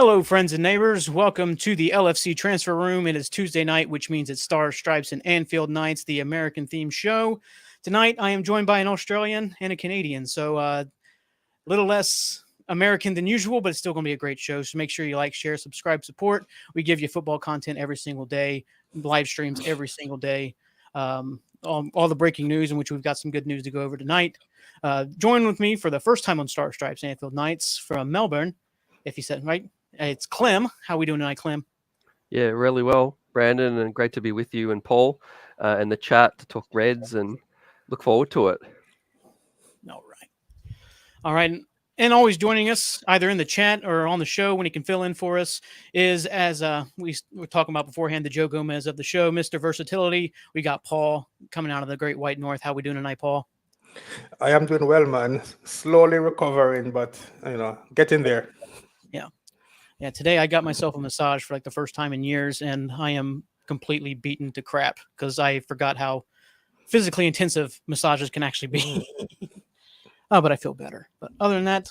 Hello, friends and neighbors. Welcome to the LFC Transfer Room. It is Tuesday night, which means it's Stars, Stripes, and Anfield Nights, the American-themed show. Tonight, I am joined by an Australian and a Canadian, so a little less American than usual, but it's still going to be a great show. So make sure you like, share, subscribe, support. We give you football content every single day, live streams every single day, all the breaking news, in which we've got some good news to go over tonight. Join with me for the first time on Stars, Stripes, and Anfield Nights from Melbourne, if you said right. It's Clem. How we doing tonight, Clem? Yeah, really well, Brandon, and great to be with you and Paul in the chat to talk Reds, and look forward to it. All right. And always joining us either in the chat or on the show when he can fill in for us is, as we were talking about beforehand, the Joe Gomez of the show, Mr. Versatility. We got Paul coming out of the Great White North. How we doing tonight, Paul? I am doing well, man. Slowly recovering, but getting there. Yeah, today I got myself a massage for like the first time in years, and I am completely beaten to crap because I forgot how physically intensive massages can actually be. But I feel better. But other than that,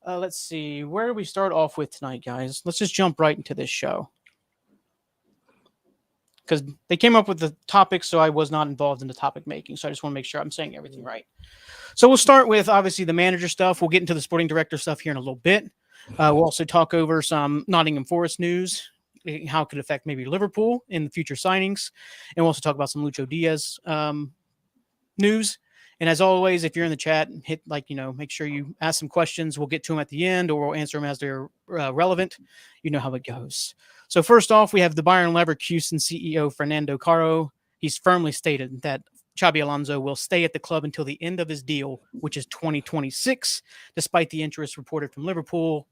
let's see. Where do we start off with tonight, guys? Let's just jump right into this show. Because they came up with the topics, so I was not involved in the topic making. So I just want to make sure I'm saying everything right. So we'll start with, obviously, the manager stuff. We'll get into the sporting director stuff here in a little bit. We'll also talk over some Nottingham Forest news, how it could affect maybe Liverpool in the future signings. And we'll also talk about some Lucho Diaz news. And as always, if you're in the chat, hit make sure you ask some questions. We'll get to them at the end, or we'll answer them as they're relevant. You know how it goes. So first off, we have the Bayern Leverkusen CEO Fernando Carro. He's firmly stated that Xabi Alonso will stay at the club until the end of his deal, which is 2026, despite the interest reported from Liverpool,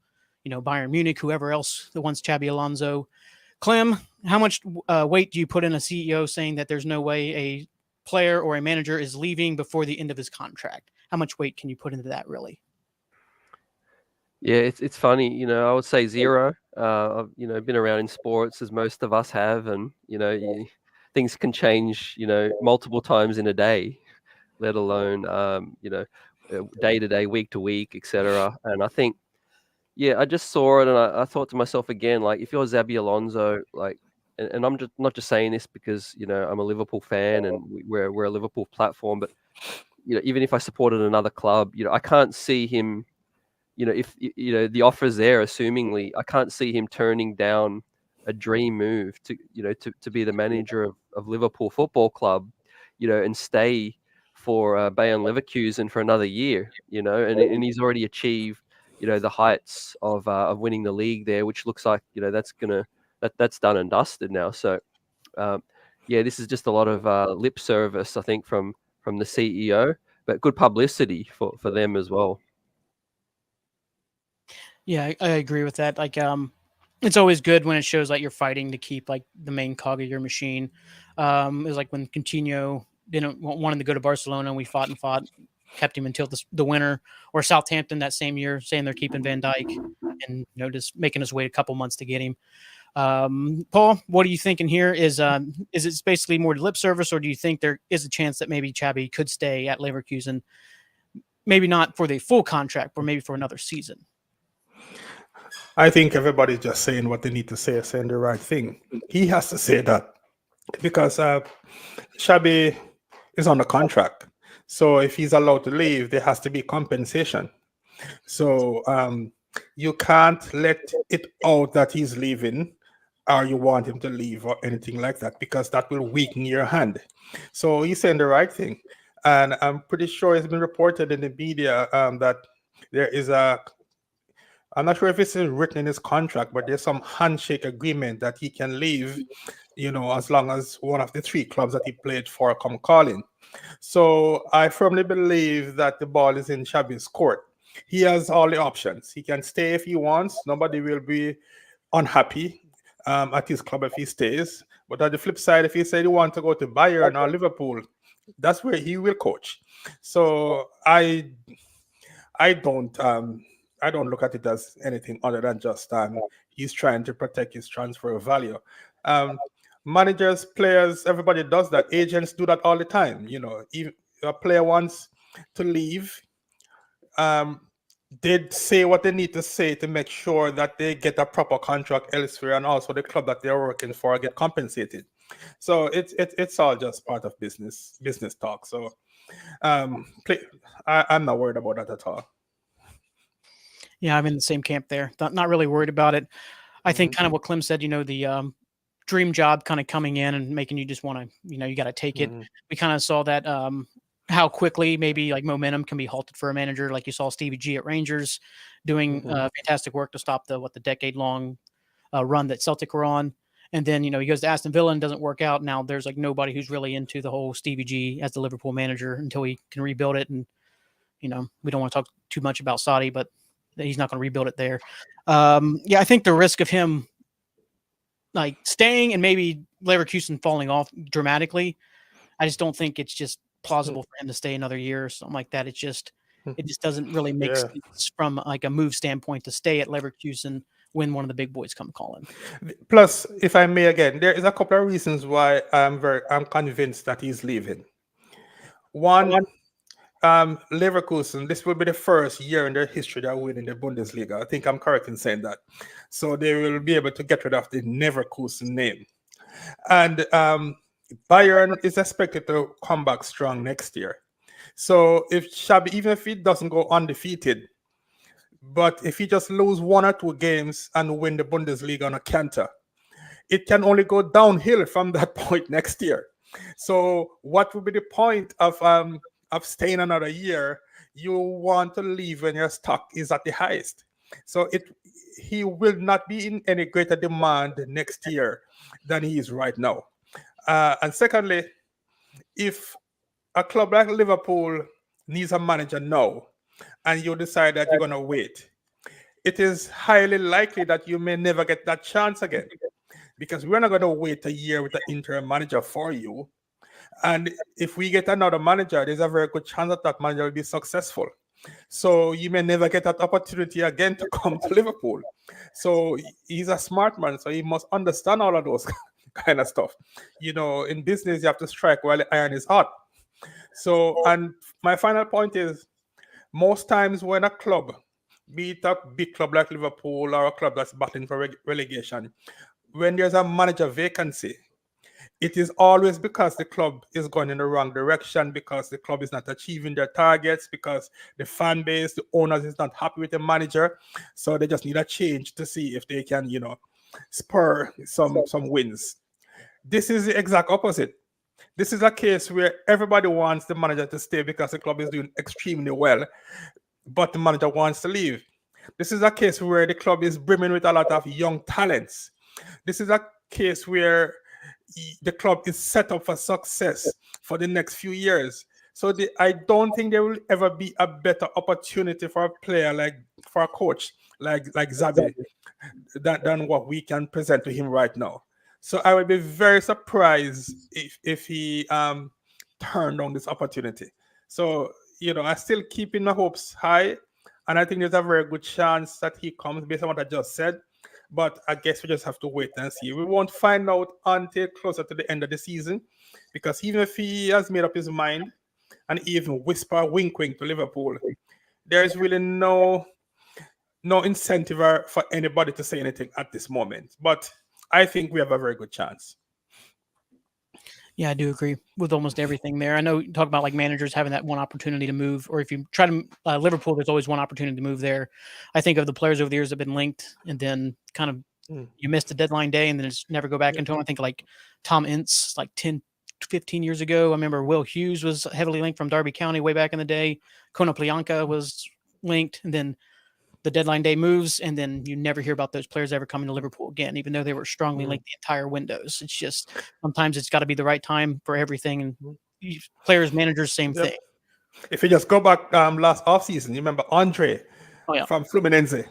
Bayern Munich, whoever else that wants Xabi Alonso. Clem, how much weight do you put in a CEO saying that there's no way a player or a manager is leaving before the end of his contract? How much weight can you put into that, really? Yeah, it's funny. I would say zero. I've been around in sports as most of us have, and things can change multiple times in a day, let alone day to day, week to week, etc. And I think, yeah, I just saw it and I thought to myself again, like, if you're Xabi Alonso, like, and I'm just not just saying this because I'm a Liverpool fan and we're a Liverpool platform, but even if I supported another club, I can't see him. If the offer's there, assumingly, I can't see him turning down a dream move to be the manager of Liverpool Football Club, and stay for Bayern Leverkusen for another year, and he's already achieved the heights of winning the league there, which looks like that's done and dusted now. So this is just a lot of lip service, I think, from the CEO, but good publicity for them as well. Yeah, I agree with that. Like, it's always good when it shows like you're fighting to keep like the main cog of your machine. It was like when Coutinho didn't wanted to go to Barcelona, and we fought, kept him until the winter, or Southampton that same year saying they're keeping Van Dijk, and just making us wait a couple months to get him. Paul, what are you thinking here? Is it basically more lip service, or do you think there is a chance that maybe Xabi could stay at Leverkusen, maybe not for the full contract, but maybe for another season? I think everybody's just saying what they need to say, saying the right thing. He has to say that because Xabi is on the contract. So if he's allowed to leave, there has to be compensation. So you can't let it out that he's leaving or you want him to leave or anything like that, because that will weaken your hand. So he's saying the right thing. And I'm pretty sure it's been reported in the media that there is I'm not sure if it's written in his contract, but there's some handshake agreement that he can leave, as long as one of the three clubs that he played for come calling. So I firmly believe that the ball is in Xabi's court. He has all the options. He can stay if he wants. Nobody will be unhappy at his club if he stays. But on the flip side, if he said he wants to go to Bayern or Liverpool, that's where he will coach. So I don't look at it as anything other than just he's trying to protect his transfer value. Managers, players, everybody does that. Agents do that all the time. If a player wants to leave, did say what they need to say to make sure that they get a proper contract elsewhere, and also the club that they're working for get compensated. So it's all just part of business talk. So I'm not worried about that at all. Yeah, I'm in the same camp there. Not really worried about it. I think kind of what Clem said, the dream job kind of coming in and making you just want to, you got to take it. We kind of saw that how quickly maybe like momentum can be halted for a manager. Like you saw Stevie G at Rangers doing fantastic work to stop the decade-long run that Celtic were on. And then, he goes to Aston Villa and doesn't work out. Now there's like nobody who's really into the whole Stevie G as the Liverpool manager until he can rebuild it. And, we don't want to talk too much about Saudi, but he's not going to rebuild it there. Yeah, I think the risk of him like staying and maybe Leverkusen falling off dramatically, I just don't think it's just plausible for him to stay another year or something like that. It just doesn't really make sense from like a move standpoint to stay at Leverkusen when one of the big boys come calling. Plus, if I may again, there is a couple of reasons why I'm convinced that he's leaving. One, Leverkusen, this will be the first year in their history they're winning the Bundesliga. I think I'm correct in saying that. So they will be able to get rid of the Leverkusen name. And Bayern is expected to come back strong next year. So if Xabi, even if he doesn't go undefeated, but if he just lose 1 or 2 games and win the Bundesliga on a canter, it can only go downhill from that point next year. So what would be the point of staying another year? You want to leave when your stock is at the highest. So he will not be in any greater demand next year than he is right now. And secondly, if a club like Liverpool needs a manager now, and you decide that you're going to wait, it is highly likely that you may never get that chance again, because we're not going to wait a year with an interim manager for you. And if we get another manager, there's a very good chance that that manager will be successful. So you may never get that opportunity again to come to Liverpool. So he's a smart man, so he must understand all of those kind of stuff. In business, you have to strike while the iron is hot. So, and my final point is, most times when a club, be it a big club like Liverpool or a club that's battling for relegation, when there's a manager vacancy, it is always because the club is going in the wrong direction, because the club is not achieving their targets, because the fan base, the owners is not happy with the manager. So they just need a change to see if they can, spur some wins. This is the exact opposite. This is a case where everybody wants the manager to stay because the club is doing extremely well, but the manager wants to leave. This is a case where the club is brimming with a lot of young talents. This is a case where the club is set up for success for the next few years. So I don't think there will ever be a better opportunity for a player for a coach like Xabi than what we can present to him right now. So I would be very surprised if he turned on this opportunity. So, I still keep my hopes high, and I think there's a very good chance that he comes based on what I just said. But I guess we just have to wait and see. We won't find out until closer to the end of the season, because even if he has made up his mind and even whisper wink to Liverpool, there's really no incentive for anybody to say anything at this moment. But I think we have a very good chance. Yeah, I do agree with almost everything there. I know you talk about like managers having that one opportunity to move, or if you try to Liverpool, there's always one opportunity to move there. I think of the players over the years that have been linked, and then kind of you missed the deadline day and then just never go back into them. I think like Tom Ince, like 10, 15 years ago. I remember Will Hughes was heavily linked from Derby County way back in the day. Konoplyanka was linked, and then the deadline day moves, and then you never hear about those players ever coming to Liverpool again, even though they were strongly linked the entire windows. It's just sometimes it's got to be the right time for everything, and players, managers, same thing. If you just go back last offseason, you remember Andre from Fluminense.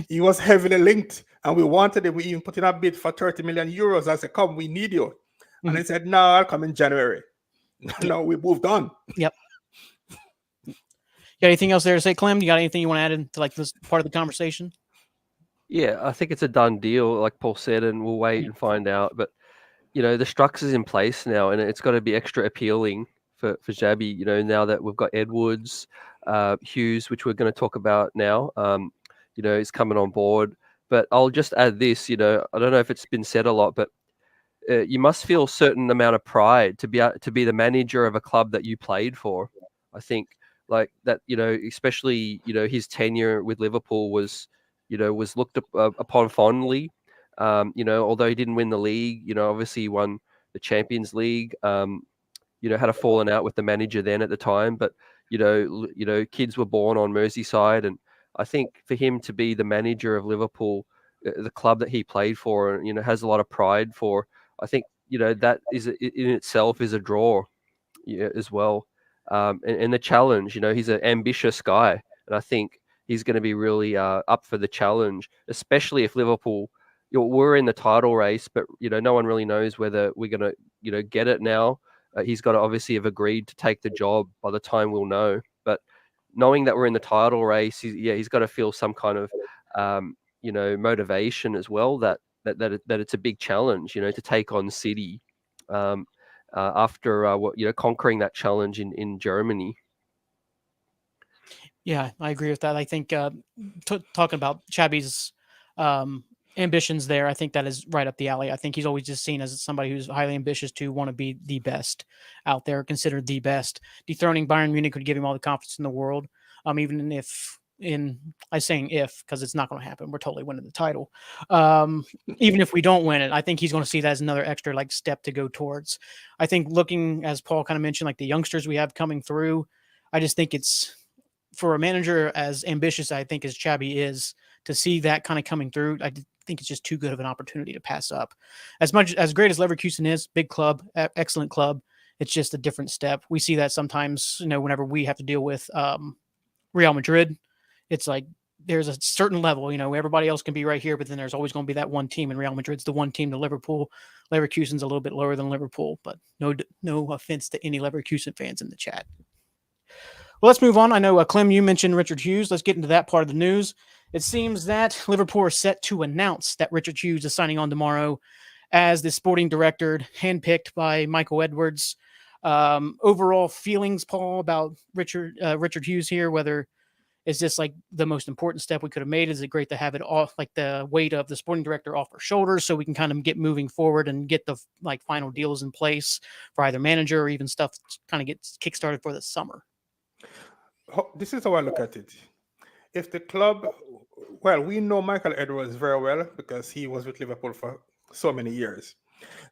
He was heavily linked, and we wanted him. We even put in a bid for 30 million euros. I said, "Come, we need you," and he said, "No, I'll come in January." No, we moved on. Yep. You got anything else there to say, Clem? You got anything you want to add into like this part of the conversation? Yeah, I think it's a done deal, like Paul said, and we'll wait and find out. But the structure's in place now, and it's got to be extra appealing for Xabi. Now that we've got Edwards, Hughes, which we're going to talk about now, is coming on board. But I'll just add this, I don't know if it's been said a lot, but you must feel a certain amount of pride to be the manager of a club that you played for. I think like that, especially, his tenure with Liverpool was looked upon fondly. Although he didn't win the league, obviously he won the Champions League. Had a falling out with the manager then at the time, but kids were born on Merseyside, and I think for him to be the manager of Liverpool, the club that he played for, and has a lot of pride for, I think that is in itself is a draw, as well. And the challenge, he's an ambitious guy, and I think he's going to be really up for the challenge, especially if Liverpool, we're in the title race, but no one really knows whether we're going to get it now. He's got to obviously have agreed to take the job by the time we'll know. But knowing that we're in the title race, he's got to feel some kind of motivation as well, that it's a big challenge, to take on City after conquering that challenge in Germany. Yeah, I agree with that. I think talking about Xabi's ambitions there, I think that is right up the alley. I think he's always just seen as somebody who's highly ambitious to want to be the best out there, considered the best. Dethroning Bayern Munich would give him all the confidence in the world. Even if I'm saying if, because it's not going to happen. We're totally winning the title. Even if we don't win it, I think he's going to see that as another extra step to go towards. I think looking, as Paul kind of mentioned, like the youngsters we have coming through, I just think it's, for a manager as ambitious, I think, as Xabi is, to see that kind of coming through, I think it's just too good of an opportunity to pass up. As great as Leverkusen is, big club, excellent club, it's just a different step. We see that sometimes, whenever we have to deal with Real Madrid, it's like there's a certain level, everybody else can be right here, but then there's always going to be that one team, and Real Madrid's the one team to Liverpool. Leverkusen's a little bit lower than Liverpool, but no offense to any Leverkusen fans in the chat. Well, let's move on. I know, Clem, you mentioned Richard Hughes. Let's get into that part of the news. It seems that Liverpool are set to announce that Richard Hughes is signing on tomorrow as the sporting director, handpicked by Michael Edwards. Overall feelings, Paul, about Richard Hughes here, whether is this like the most important step we could have made? Is it great to have it off, like the weight of the sporting director off our shoulders, so we can kind of get moving forward and get the final deals in place for either manager or even stuff kind of gets kickstarted for the summer? This is how I look at it. If the club, well, we know Michael Edwards very well because he was with Liverpool for so many years.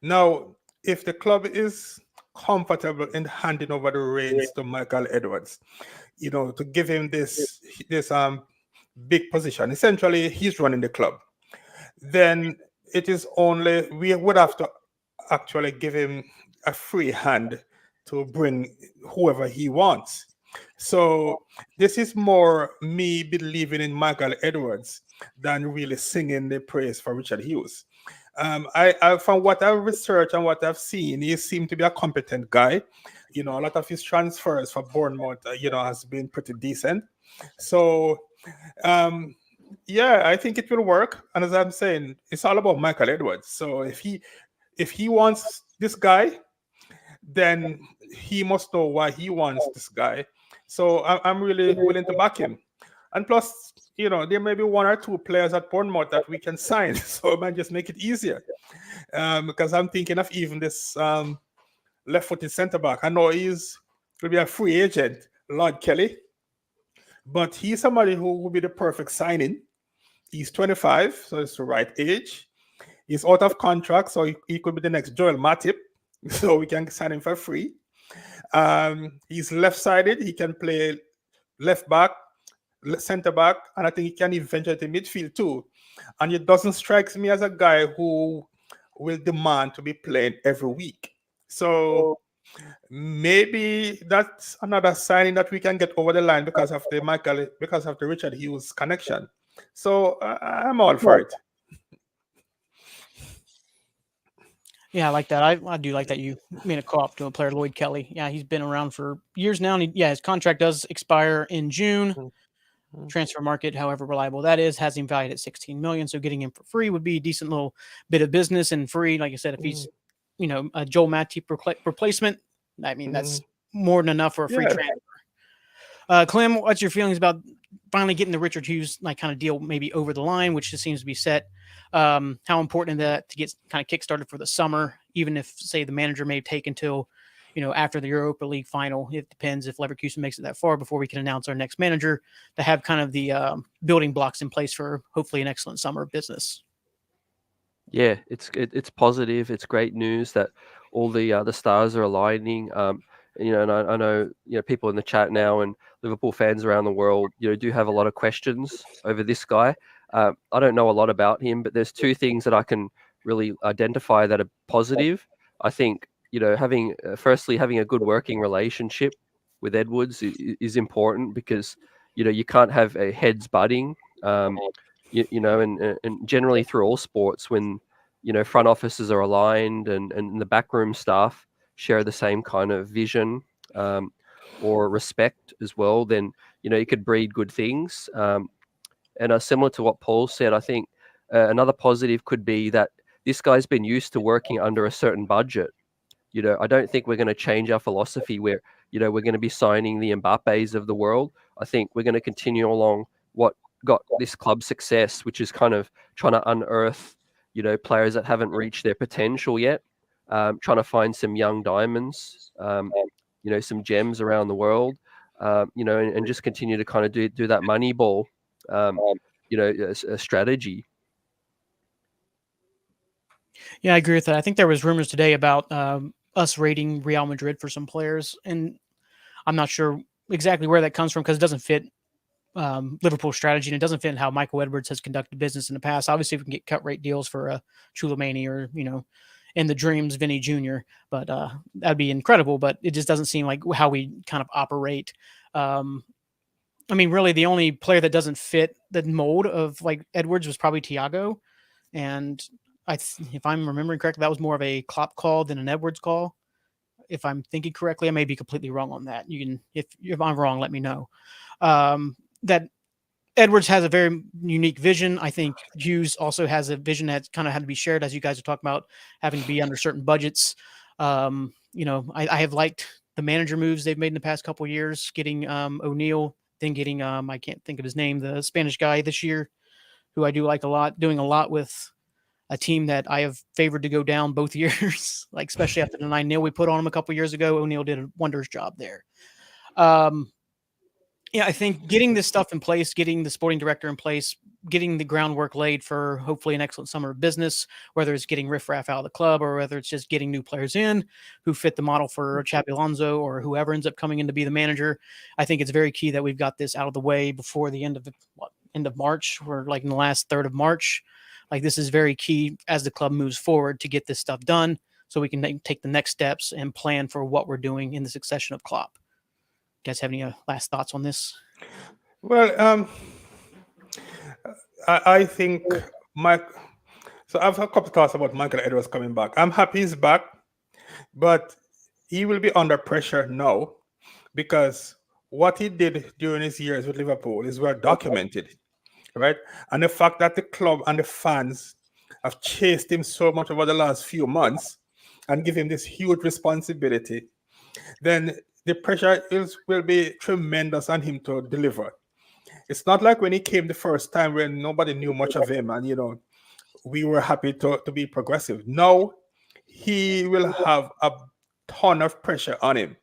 Now, if the club is comfortable in handing over the reins to Michael Edwards, to give him this big position, essentially he's running the club, then it is only, we would have to actually give him a free hand to bring whoever he wants. So this is more me believing in Michael Edwards than really singing the praise for Richard Hughes. I from what I've researched and what I've seen, he seemed to be a competent guy. A lot of his transfers for Bournemouth, has been pretty decent. So, I think it will work. And as I'm saying, it's all about Michael Edwards. So if he wants this guy, then he must know why he wants this guy. So I'm really willing to back him. And plus, there may be one or two players at Bournemouth that we can sign. So it might just make it easier. Because I'm thinking of even this left-footed centre-back. I know will be a free agent, Lord Kelly. But he's somebody who will be the perfect signing. He's 25, so it's the right age. He's out of contract, so he could be the next Joel Matip. So we can sign him for free. He's left-sided. He can play left back, center back, and I think he can even venture to midfield too. And it doesn't strike me as a guy who will demand to be playing every week. So maybe that's another signing that we can get over the line because of the Richard Hughes connection. So I'm all for it. Yeah, I like that. I do like that you made a co-op to a player, Lloyd Kelly. Yeah, he's been around for years now. And his contract does expire in June. Transfer market, however reliable that is, has him valued at $16 million. So getting him for free would be a decent little bit of business. And free, like I said, if he's, a Joel Matip replacement, I mean, that's more than enough for a free transfer. Clem, what's your feelings about finally getting the Richard Hughes kind of deal maybe over the line, which just seems to be set? How important is that to get kind of kickstarted for the summer, even if, say, the manager may take until, after the Europa League final? It depends if Leverkusen makes it that far before we can announce our next manager, to have kind of the building blocks in place for hopefully an excellent summer of business. Yeah, it's positive. It's great news that all the stars are aligning. And I know people in the chat now and Liverpool fans around the world do have a lot of questions over this guy. I don't know a lot about him, but there's two things that I can really identify that are positive. I think having a good working relationship with Edwards is important, because you can't have a heads butting. And generally through all sports, when front offices are aligned and the backroom staff share the same kind of vision or respect as well, then you could breed good things. And similar to what Paul said, I think another positive could be that this guy's been used to working under a certain budget. I don't think we're going to change our philosophy where we're going to be signing the Mbappes of the world. I think we're going to continue along what got this club success, which is kind of trying to unearth players that haven't reached their potential yet, trying to find some young diamonds, some gems around the world, and just continue to kind of do that money ball, a strategy. Yeah, I agree with that. I think there was rumors today about us rating Real Madrid for some players, and I'm not sure exactly where that comes from, because it doesn't fit Liverpool strategy, and it doesn't fit how Michael Edwards has conducted business in the past. Obviously, we can get cut rate deals for Chouameni or in the dreams Vinny Jr., but that'd be incredible. But it just doesn't seem like how we kind of operate. I mean, really, the only player that doesn't fit the mold of like Edwards was probably Thiago, and if I'm remembering correctly, that was more of a Klopp call than an Edwards call. If I'm thinking correctly, I may be completely wrong on that. You can, if I'm wrong, let me know. That Edwards has a very unique vision. I think Hughes also has a vision that kind of had to be shared, as you guys are talking about, having to be under certain budgets. I have liked the manager moves they've made in the past couple of years, getting O'Neill, then getting I can't think of his name, the Spanish guy this year, who I do like a lot, doing a lot with a team that I have favored to go down both years, like especially after the 9-0 we put on them a couple of years ago. O'Neill did a wondrous job there. I think getting this stuff in place, getting the sporting director in place, getting the groundwork laid for hopefully an excellent summer of business, whether it's getting riffraff out of the club or whether it's just getting new players in who fit the model for Xabi Alonso or whoever ends up coming in to be the manager. I think it's very key that we've got this out of the way before the end of March. We're like in the last third of March. Like, this is very key as the club moves forward to get this stuff done so we can take the next steps and plan for what we're doing in the succession of Klopp. You guys have any last thoughts on this? Well, I think so I have a couple of thoughts about Michael Edwards coming back. I'm happy he's back, but he will be under pressure now, because what he did during his years with Liverpool is well documented, right? And the fact that the club and the fans have chased him so much over the last few months and give him this huge responsibility, then the pressure will be tremendous on him to deliver. It's not like when he came the first time when nobody knew much of him and, we were happy to be progressive. Now he will have a ton of pressure on him.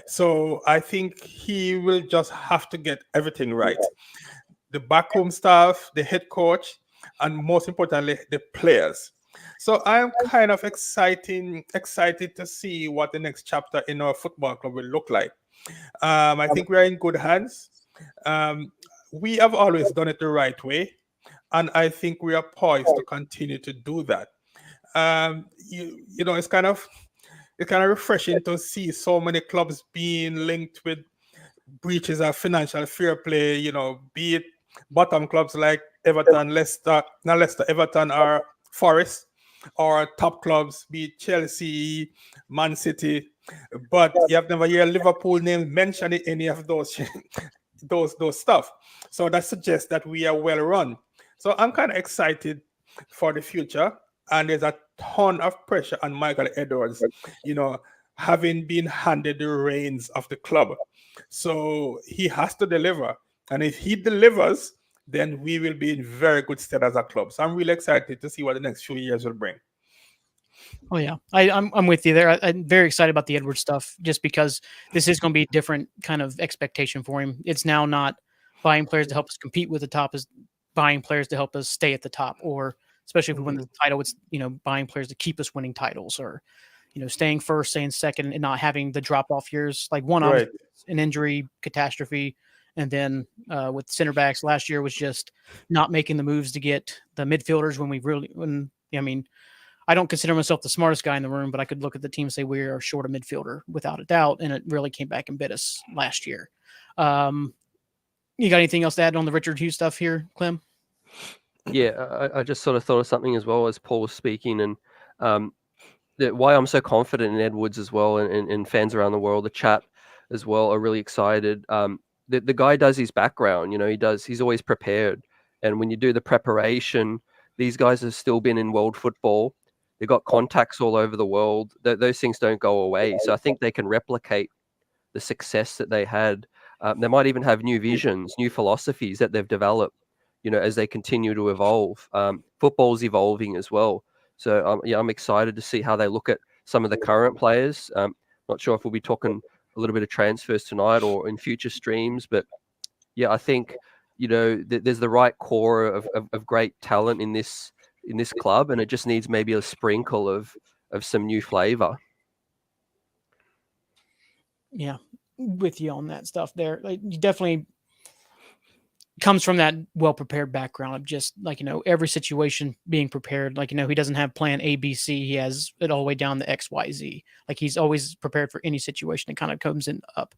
So I think he will just have to get everything right. The backroom staff, the head coach, and most importantly, the players. So I'm kind of excited to see what the next chapter in our football club will look like. I think we're in good hands. We have always done it the right way, and I think we are poised to continue to do that. It's kind of refreshing to see so many clubs being linked with breaches of financial fair play. Be it bottom clubs like Everton, Everton, or Forest, or top clubs, be it Chelsea, Man City, but you have never heard Liverpool name mentioned in any of those those stuff. So that suggests that we are well run. So I'm kind of excited for the future, and there's a ton of pressure on Michael Edwards. having been handed the reins of the club. So he has to deliver. And if he delivers, then we will be in very good stead as a club. So I'm really excited to see what the next few years will bring. Oh yeah, I'm with you there. I'm very excited about the Edwards stuff, just because this is going to be a different kind of expectation for him. It's now not buying players to help us compete with the top, is buying players to help us stay at the top, or especially if we win the title, it's buying players to keep us winning titles, or staying first, staying second, and not having the drop off years. Like one, Right. an injury catastrophe, and then with center backs last year was just not making the moves to get the midfielders I don't consider myself the smartest guy in the room, but I could look at the team and say we are short a midfielder without a doubt, and it really came back and bit us last year. You got anything else to add on the Richard Hughes stuff here, Clem? Yeah, I just sort of thought of something as well as Paul was speaking, and why I'm so confident in Edwards as well, and fans around the world, the chat as well, are really excited. The guy does his background, he's always prepared, and when you do the preparation, these guys have still been in world football. They've got contacts all over the world. Those things don't go away. So I think they can replicate the success that they had. They might even have new visions, new philosophies that they've developed, as they continue to evolve. Football's evolving as well. So I'm excited to see how they look at some of the current players. Not sure if we'll be talking a little bit of transfers tonight or in future streams, but yeah, I think, there's the right core of great talent in this club, and it just needs maybe a sprinkle of some new flavor. Yeah, with you on that stuff there. You definitely comes from that well-prepared background of just every situation being prepared. He doesn't have plan A, B, C. He has it all the way down to X, Y, Z. He's always prepared for any situation that kind of comes in up.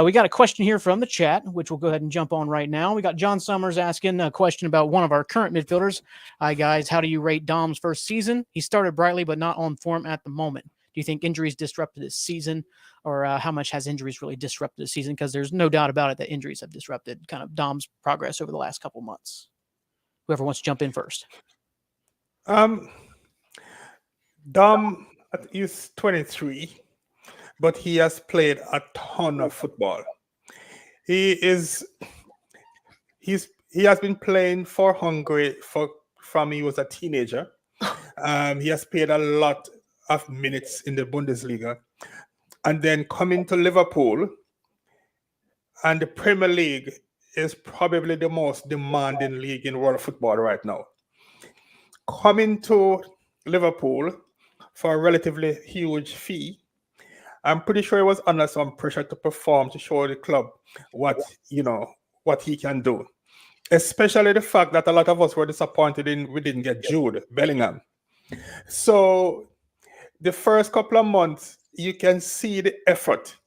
We got a question here from the chat, which we'll go ahead and jump on right now. We got John Summers asking a question about one of our current midfielders. Hi, guys. How do you rate Dom's first season? He started brightly, but not on form at the moment. Do you think injuries disrupted his season, or how much has injuries really disrupted his season? Because there's no doubt about it that injuries have disrupted kind of Dom's progress over the last couple months. Whoever wants to jump in first. Dom is 23. But he has played a ton of football. He has been playing for Hungary from he was a teenager. He has played a lot of minutes in the Bundesliga, and then coming to Liverpool, and the Premier League is probably the most demanding league in world football right now. Coming to Liverpool for a relatively huge fee, I'm pretty sure he was under some pressure to perform, to show the club what he can do. Especially the fact that a lot of us were disappointed we didn't get Jude Bellingham. So the first couple of months, you can see the effort.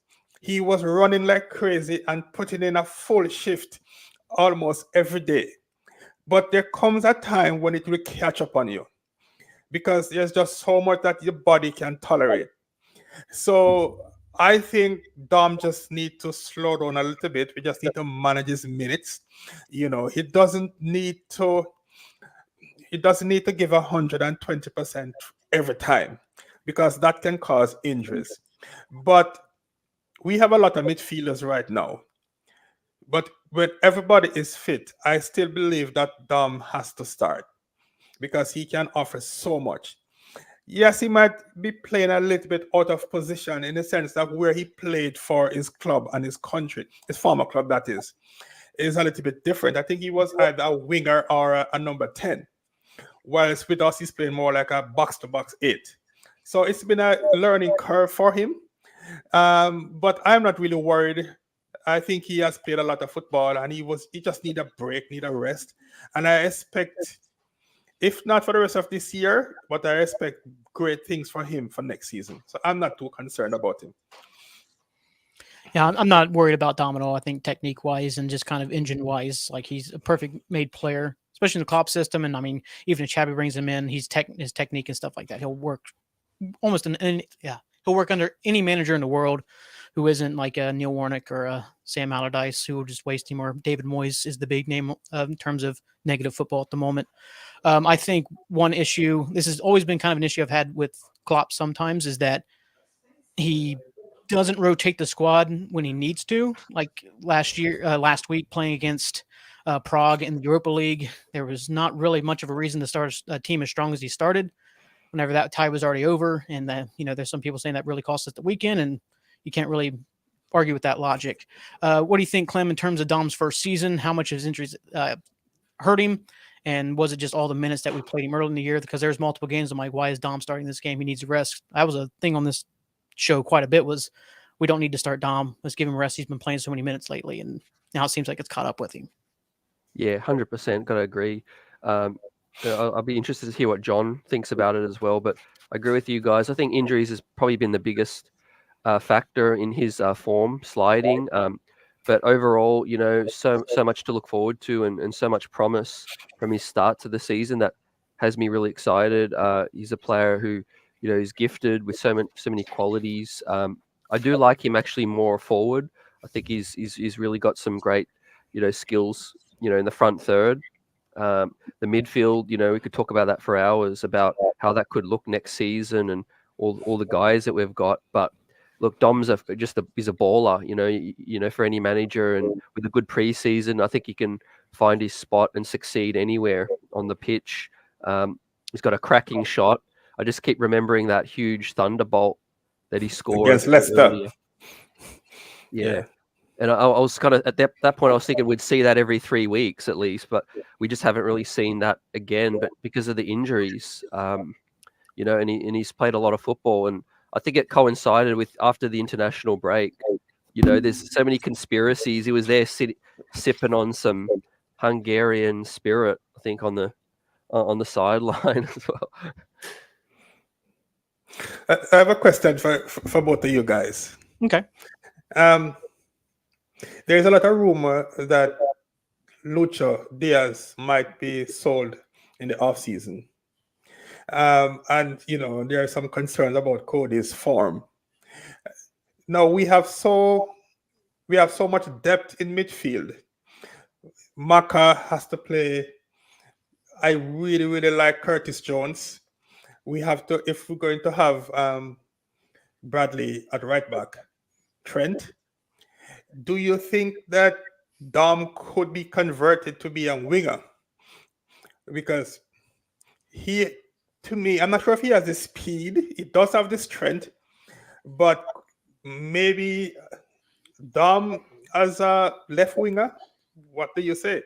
He was running like crazy and putting in a full shift almost every day. But there comes a time when it will catch up on you, because there's just so much that your body can tolerate. So I think Dom just needs to slow down a little bit. We just need to manage his minutes. He doesn't need to give 120% every time, because that can cause injuries. But we have a lot of midfielders right now. But when everybody is fit, I still believe that Dom has to start, because he can offer so much. Yes, he might be playing a little bit out of position in the sense that where he played for his club and his country, his former club that is a little bit different. I think he was either a winger or a number 10, whilst with us he's playing more like a box-to-box 8. So it's been a learning curve for him, but I'm not really worried. I think he has played a lot of football, and he just need a break, need a rest, and I expect, if not for the rest of this year, but I expect great things for him for next season. So I'm not too concerned about him. Yeah, I'm not worried about Dom at all. I think technique-wise and just kind of engine-wise, he's a perfect made player, especially in the Klopp system. And even if Xabi brings him in, his technique and stuff like that, he'll work almost he'll work under any manager in the world who isn't like a Neil Warnock or a Sam Allardyce, who will just waste him, or David Moyes is the big name in terms of negative football at the moment. I think one issue, this has always been kind of an issue I've had with Klopp sometimes, is that he doesn't rotate the squad when he needs to. Like last week playing against Prague in the Europa League, there was not really much of a reason to start a team as strong as he started. Whenever that tie was already over, and there's some people saying that really cost us the weekend, and you can't really argue with that logic. What do you think, Clem, in terms of Dom's first season? How much of his injuries hurt him? And was it just all the minutes that we played him early in the year? Because there's multiple games. I'm like, why is Dom starting this game? He needs a rest. That was a thing on this show quite a bit, was we don't need to start Dom. Let's give him a rest. He's been playing so many minutes lately, and now it seems like it's caught up with him. Yeah, 100%. Got to agree. I'll be interested to hear what John thinks about it as well. But I agree with you guys. I think injuries has probably been the biggest factor in his form sliding. But overall, so much to look forward to and so much promise from his start to the season that has me really excited. He's a player who, is gifted with so many qualities. I do like him actually more forward. I think he's really got some great, skills, in the front third. The midfield, we could talk about that for hours about how that could look next season and all the guys that we've got. But look, Dom's he's a baller, for any manager, and with a good preseason, I think he can find his spot and succeed anywhere on the pitch. He's got a cracking shot. I just keep remembering that huge thunderbolt that he scored against Leicester. earlier. Yeah. And I was kind of at that point, I was thinking we'd see that every 3 weeks at least, but we just haven't really seen that again. But because of the injuries, and he's played a lot of football, and I think it coincided with after the international break. There's so many conspiracies. He was there sipping on some Hungarian spirit, I think, on the sideline as well. I have a question for both of you guys. Okay. There's a lot of rumor that Lucho Diaz might be sold in the offseason. And there are some concerns about Cody's form. Now we have so much depth in midfield. Maka has to play. I really, really like Curtis Jones. We have to, if we're going to have Bradley at right back, Trent. Do you think that Dom could be converted to be a winger? Because to me, I'm not sure if he has the speed. He does have the strength, but maybe Dom as a left winger. What do you say?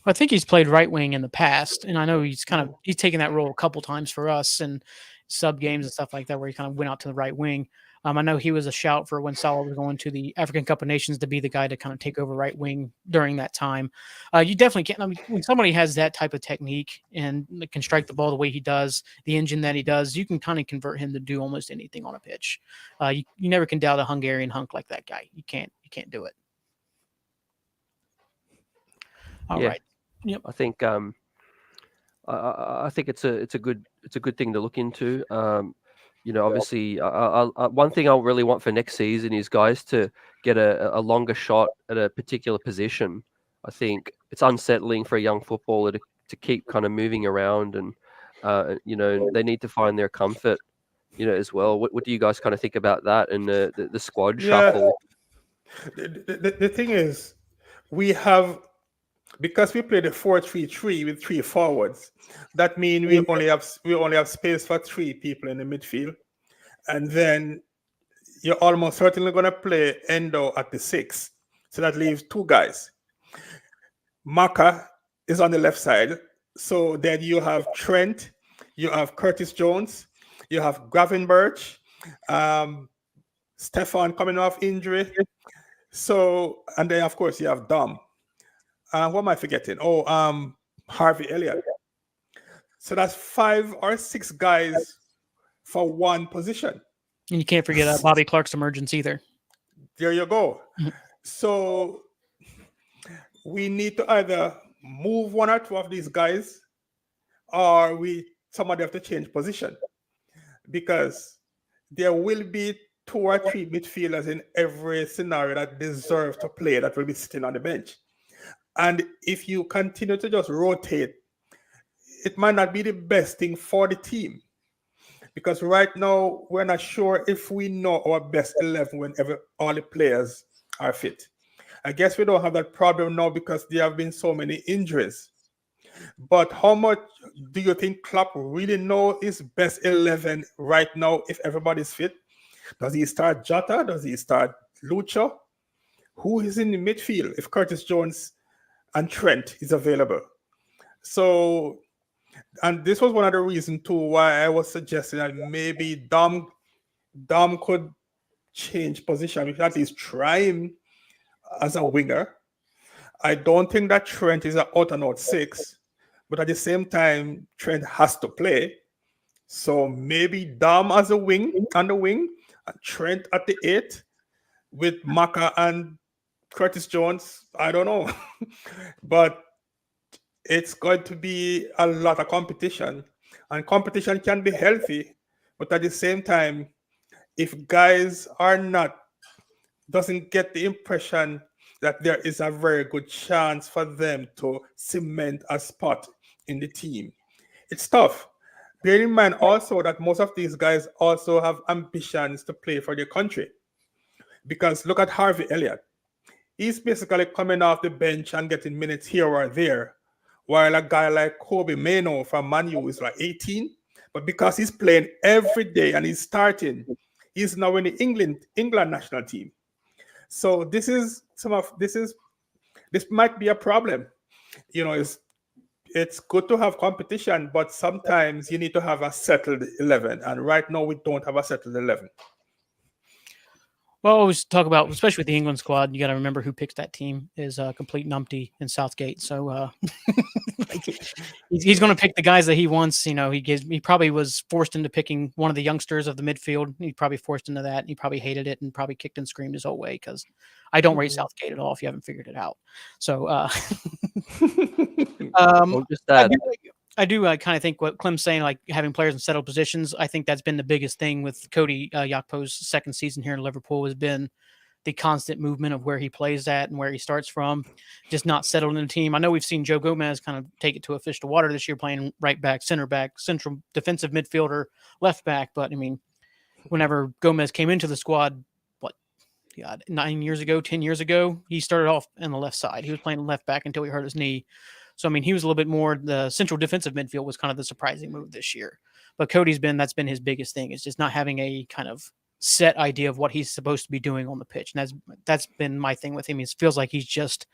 I think he's played right wing in the past, and I know he's taken that role a couple times for us and sub games and stuff like that, where he kind of went out to the right wing. I know he was a shout for when Salah was going to the African Cup of Nations to be the guy to kind of take over right wing during that time. You definitely can't. I mean, when somebody has that type of technique and can strike the ball the way he does, the engine that he does, you can kind of convert him to do almost anything on a pitch. You never can doubt a Hungarian hunk like that guy. You can't do it. All right. Yep. I think I think it's a good thing to look into. Obviously, one thing I really want for next season is guys to get a longer shot at a particular position. I think it's unsettling for a young footballer to keep kind of moving around, and they need to find their comfort, as well. What do you guys kind of think about that and the squad shuffle? The thing is, because we play the 4-3-3 with 3 forwards, that means we only have space for 3 people in the midfield, and then you're almost certainly going to play Endo at the 6, so that leaves 2 guys. Maka is on the left side, so then you have Trent, you have Curtis Jones, you have Gravenberch, Stefan coming off injury, so, and then of course you have Dom. What am I forgetting? Harvey Elliott. So that's 5 or 6 guys for one position. And you can't forget Bobby Clark's emergence either. There you go. So we need to either move 1 or 2 of these guys, or somebody have to change position, because there will be 2 or 3 midfielders in every scenario that deserve to play that will be sitting on the bench. And if you continue to just rotate, it might not be the best thing for the team. because right now we're not sure if we know our best 11 whenever all the players are fit. I guess we don't have that problem now because there have been so many injuries. But how much do you think Klopp really know his best 11 right now if everybody's fit? Does he start Jota? Does he start Lucho? Who is in the midfield if Curtis Jones and Trent is available? So, and this was one of the reasons too why I was suggesting that maybe Dom could change position. We should at least try him as a winger. I don't think that Trent is an out-and-out 6, but at the same time, Trent has to play. So maybe Dom as a wing on the wing, and Trent at the 8 with Maka and Curtis Jones. I don't know, but it's going to be a lot of competition, and competition can be healthy, but at the same time, if guys are not, doesn't get the impression that there is a very good chance for them to cement a spot in the team, it's tough. Bear in mind also that most of these guys also have ambitions to play for their country. Because look at Harvey Elliott. He's basically coming off the bench and getting minutes here or there, while a guy like Kobe Mainoo from Man U is like 18. But because he's playing every day and he's starting, he's now in the England national team. So this might be a problem. You know, it's good to have competition, but sometimes you need to have a settled 11. And right now we don't have a settled 11. Well, I always talk about, especially with the England squad, you got to remember who picks that team is a complete numpty in Southgate. So he's going to pick the guys that he wants. You know, he probably was forced into picking one of the youngsters of the midfield. He probably forced into that. And he probably hated it and probably kicked and screamed his whole way because I don't rate Southgate at all if you haven't figured it out. So Well, just that. I do kind of think what Clem's saying, like having players in settled positions. I think that's been the biggest thing with Cody Gakpo's second season here in Liverpool has been the constant movement of where he plays at and where he starts from, just not settled in the team. I know we've seen Joe Gomez kind of take it to a fish to water this year, playing right back, center back, central defensive midfielder, left back. But I mean, whenever Gomez came into the squad, 9 years ago, 10 years ago, he started off on the left side. He was playing left back until he hurt his knee. So, I mean, he was a little bit more, the central defensive midfield was kind of the surprising move this year. But that's been his biggest thing, is just not having a kind of set idea of what he's supposed to be doing on the pitch. And that's been my thing with him. It feels like he's just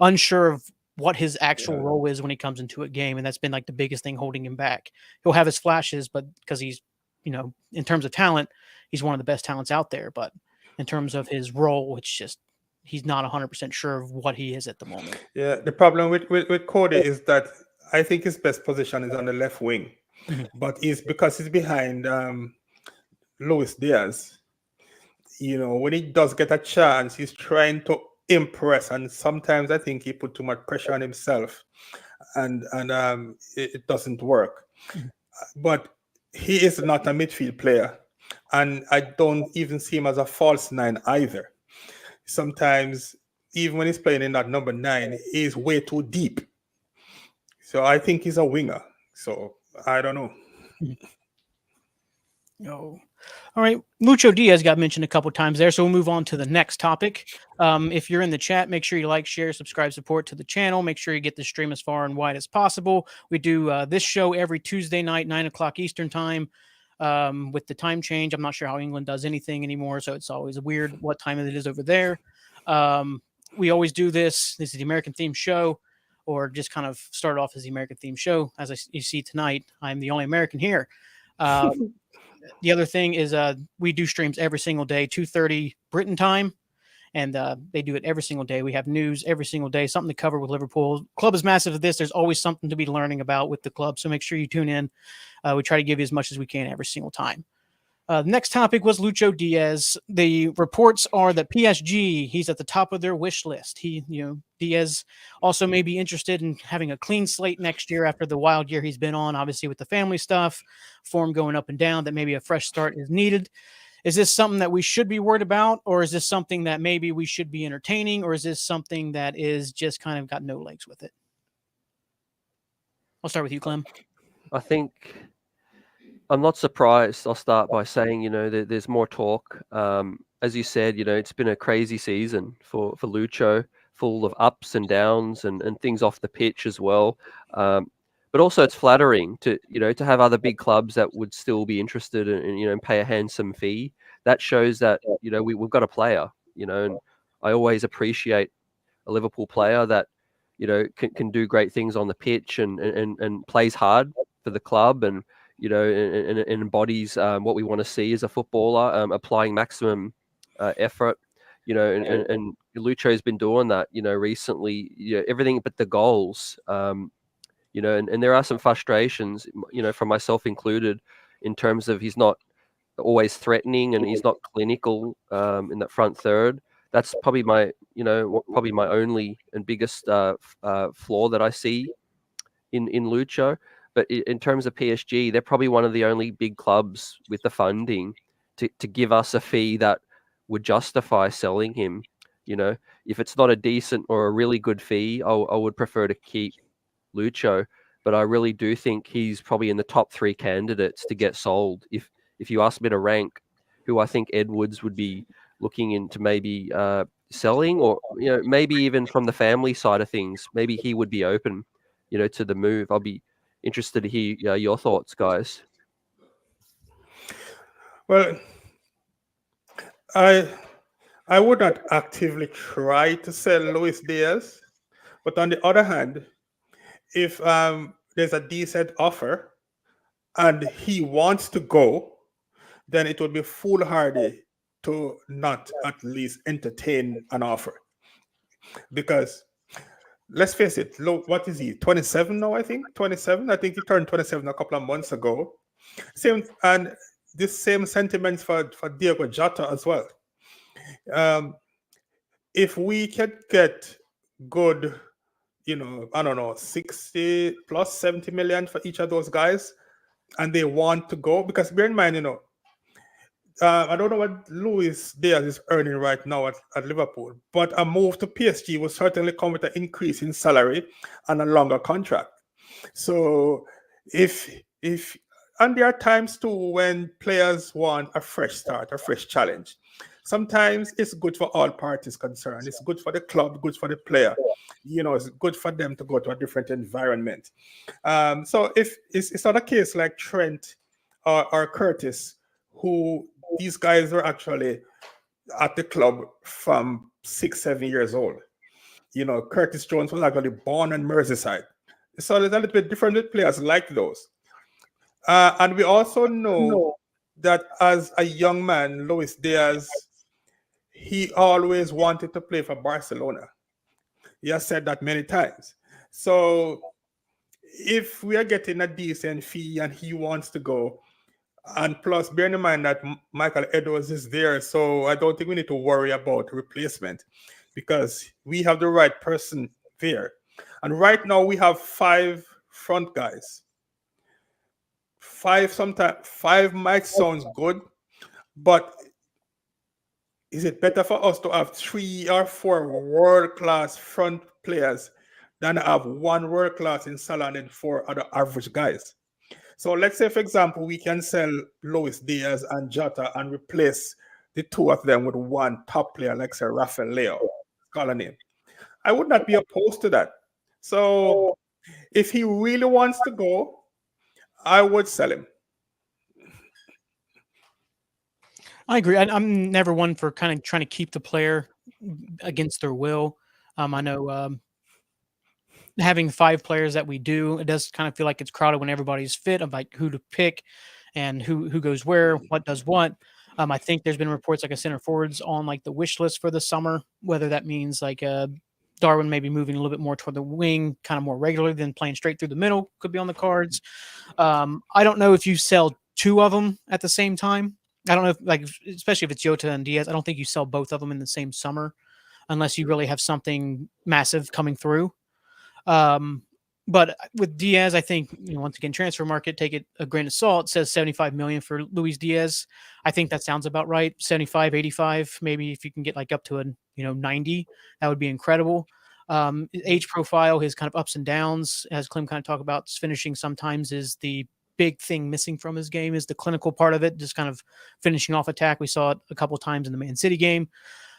unsure of what his actual role is when he comes into a game. And that's been like the biggest thing holding him back. He'll have his flashes, but because he's, you know, in terms of talent, he's one of the best talents out there. But in terms of his role, it's just, he's not 100% sure of what he is at the moment. Yeah, the problem with Cody is that I think his best position is on the left wing, but because he's behind Luis Diaz. You know, when he does get a chance, he's trying to impress, and sometimes I think he put too much pressure on himself, and it doesn't work. But he is not a midfield player, and I don't even see him as a false 9 either. Sometimes, even when he's playing in that number 9, he's way too deep. So I think he's a winger. So I don't know. Oh, all right. Lucho Diaz got mentioned a couple times there, so we'll move on to the next topic. If you're in the chat, make sure you like, share, subscribe, support to the channel. Make sure you get the stream as far and wide as possible. We do this show every Tuesday night, 9 o'clock Eastern time. With the time change, I'm not sure how England does anything anymore, so it's always weird what time it is over there. We always do this. This is the American themed show, or just kind of start off as the American themed show. As you see tonight, I'm the only American here. The other thing is we do streams every single day, 2:30 Britain time, and they do it every single day. We have news every single day, something to cover with Liverpool. Club is massive at this. There's always something to be learning about with the club, so make sure you tune in. We try to give you as much as we can every single time. The next topic was Lucho Diaz. The reports are that PSG, he's at the top of their wish list. Diaz also may be interested in having a clean slate next year after the wild year he's been on, obviously with the family stuff, form going up and down, that maybe a fresh start is needed. Is this something that we should be worried about, or is this something that maybe we should be entertaining, or is this something that is just kind of got no legs with it? I'll start with you, Clem. I think I'm not surprised. I'll start by saying, there's more talk. As you said, it's been a crazy season for Lucho, full of ups and downs and things off the pitch as well. But also it's flattering to have other big clubs that would still be interested and pay a handsome fee. That shows that, we've got a player, and I always appreciate a Liverpool player that, can do great things on the pitch and plays hard for the club and, and embodies what we want to see as a footballer, applying maximum effort, and Lucho's been doing that, recently, everything but the goals, and there are some frustrations, for myself included, in terms of he's not always threatening and he's not clinical in that front third. That's probably my only and biggest flaw that I see in Lucho. But in terms of PSG, they're probably one of the only big clubs with the funding to give us a fee that would justify selling him. If it's not a decent or a really good fee, I would prefer to keep Lucho. But I really do think he's probably in the top 3 candidates to get sold. If you ask me to rank who I think Edwards would be looking into maybe selling, or maybe even from the family side of things, maybe he would be open, to the move. I'll be interested to hear your thoughts, guys. Well, I would not actively try to sell Luis Diaz, but on the other hand, if there's a decent offer and he wants to go, then it would be foolhardy to not at least entertain an offer. Because let's face it, look, what is he? 27 now, I think? 27? I think he turned 27 a couple of months ago. And this same sentiments for Diego Jota as well. If we can get good, I don't know, 60 plus 70 million for each of those guys, and they want to go, because bear in mind, I don't know what Luis Diaz is earning right now at Liverpool, but a move to PSG will certainly come with an increase in salary and a longer contract. So and there are times too when players want a fresh start, a fresh challenge. Sometimes it's good for all parties concerned. It's good for the club, good for the player. It's good for them to go to a different environment. So if it's not a case like Trent or Curtis, who these guys were actually at the club from 6-7 years old. Curtis Jones was actually born in Merseyside. So it's a little bit different with players like those. And we also know that as a young man, Luis Diaz, he always wanted to play for Barcelona. He has said that many times. So if we are getting a decent fee and he wants to go, and plus bearing in mind that Michael Edwards is there, so I don't think we need to worry about replacement, because we have the right person there. And right now we have 5 front guys. 5 might sound good, but is it better for us to have 3 or 4 world-class front players than have 1 world-class in Salah and then 4 other average guys? So let's say, for example, we can sell Luis Diaz and Jota and replace the 2 of them with 1 top player, like say Rafael Leo, call a name. I would not be opposed to that. So if he really wants to go, I would sell him. I agree. I'm never one for kind of trying to keep the player against their will. I know having 5 players that we do, it does kind of feel like it's crowded when everybody's fit of like who to pick and who goes where, what does what. I think there's been reports like a center forwards on like the wish list for the summer, whether that means like Darwin maybe moving a little bit more toward the wing, kind of more regularly than playing straight through the middle could be on the cards. I don't know if you sell 2 of them at the same time. I don't know if, like, especially if it's Jota and Diaz, I don't think you sell both of them in the same summer unless you really have something massive coming through. But with Diaz, I think, once again, transfer market, take it a grain of salt. It says 75 million for Luis Diaz. I think that sounds about right. 75, 85, maybe if you can get like up to a 90, that would be incredible. Age profile, his kind of ups and downs, as Clem kind of talked about, finishing sometimes is the big thing missing from his game is the clinical part of it, just kind of finishing off attack. We saw it a couple of times in the Man City game.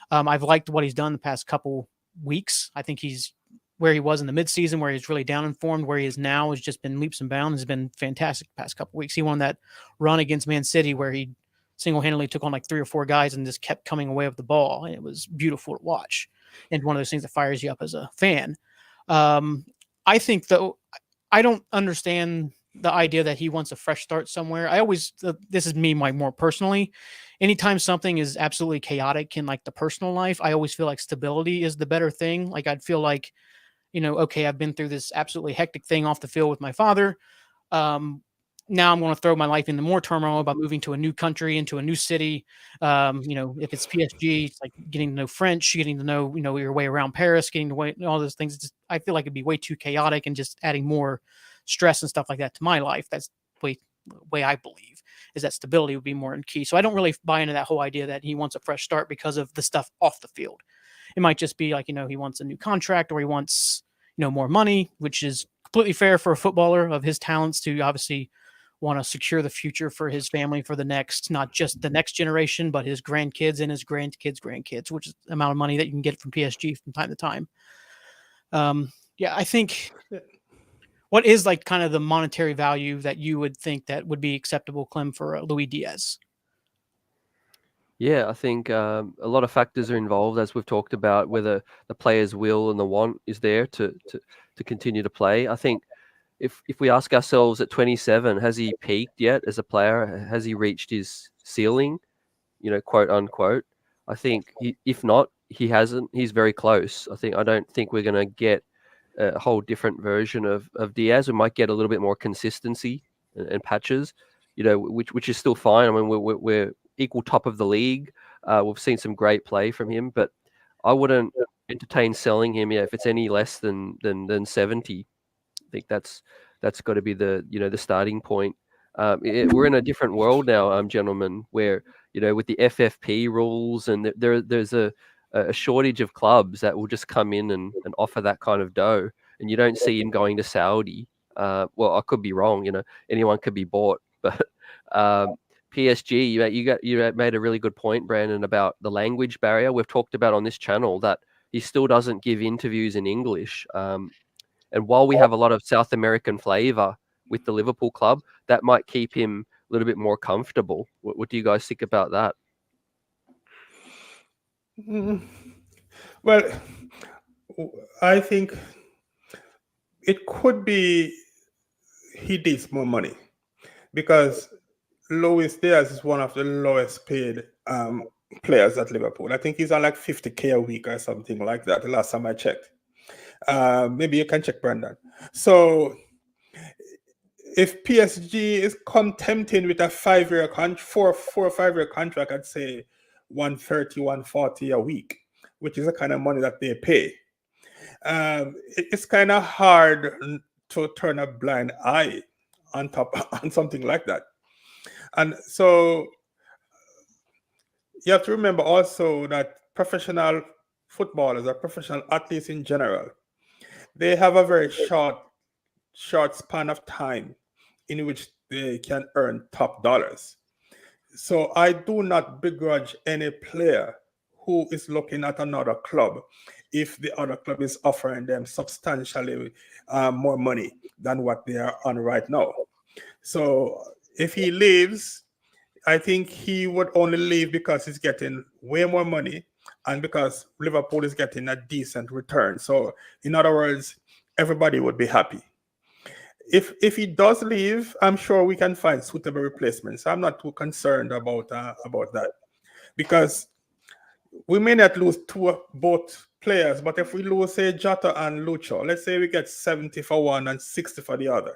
I've liked what he's done the past couple weeks. I think he's where he was in the midseason, where he's really down informed. Where he is now has just been leaps and bounds. Has been fantastic the past couple weeks. He won that run against Man City where he single-handedly took on like 3 or 4 guys and just kept coming away with the ball. And it was beautiful to watch. And one of those things that fires you up as a fan. I think, though, I don't understand the idea that he wants a fresh start somewhere. This is me more personally. Anytime something is absolutely chaotic in like the personal life, I always feel like stability is the better thing. Like I'd feel like, okay, I've been through this absolutely hectic thing off the field with my father. Now I'm going to throw my life into more turmoil about moving to a new country, into a new city. If it's PSG, it's like getting to know French, getting to know, your way around Paris, getting to way, all those things. I feel like it'd be way too chaotic and just adding more stress and stuff like that to my life. That's the way I believe is that stability would be more in key. So I don't really buy into that whole idea that he wants a fresh start because of the stuff off the field. It might just be like, he wants a new contract or he wants, more money, which is completely fair for a footballer of his talents to obviously want to secure the future for his family for the next, not just the next generation, but his grandkids and his grandkids, which is the amount of money that you can get from PSG from time to time. I think what is like kind of the monetary value that you would think that would be acceptable, Clem, for Luis Diaz? Yeah, I think a lot of factors are involved, as we've talked about, whether the player's will and the want is there to continue to play. I think if we ask ourselves at 27, has he peaked yet as a player? Has he reached his ceiling, quote unquote? I think if not, he hasn't. He's very close. I don't think we're going to get a whole different version of Diaz. We might get a little bit more consistency and patches, which is still fine. I mean, we're equal top of the league. We've seen some great play from him, but I wouldn't entertain selling him if it's any less than 70. I think that's got to be the starting point. We're in a different world now, gentlemen, where with the FFP rules and there's a shortage of clubs that will just come in and offer that kind of dough, and you don't see him going to Saudi. Well, I could be wrong. Anyone could be bought, but PSG, you made a really good point, Brandon, about the language barrier. We've talked about on this channel that he still doesn't give interviews in English. And while we have a lot of South American flavor with the Liverpool club, that might keep him a little bit more comfortable. What do you guys think about that? Well, I think it could be he needs more money because Luis Diaz is one of the lowest paid players at Liverpool. I think he's on like 50K a week or something like that. The last time I checked. Maybe you can check, Brandon. So if PSG is tempting with a 5-year contract, 4 or 5 year contract, I'd say 130, 140 a week, which is the kind of money that they pay. It's kind of hard to turn a blind eye on something like that. And so you have to remember also that professional footballers or professional athletes in general, they have a very short span of time in which they can earn top dollars. So I do not begrudge any player who is looking at another club if the other club is offering them substantially more money than what they are on right now. So if he leaves, I think he would only leave because he's getting way more money and because Liverpool is getting a decent return. So in other words, everybody would be happy. If he does leave, I'm sure we can find suitable replacements. I'm not too concerned about that because we may not lose both players, but if we lose, say, Jota and Lucho, let's say we get 70 for one and 60 for the other.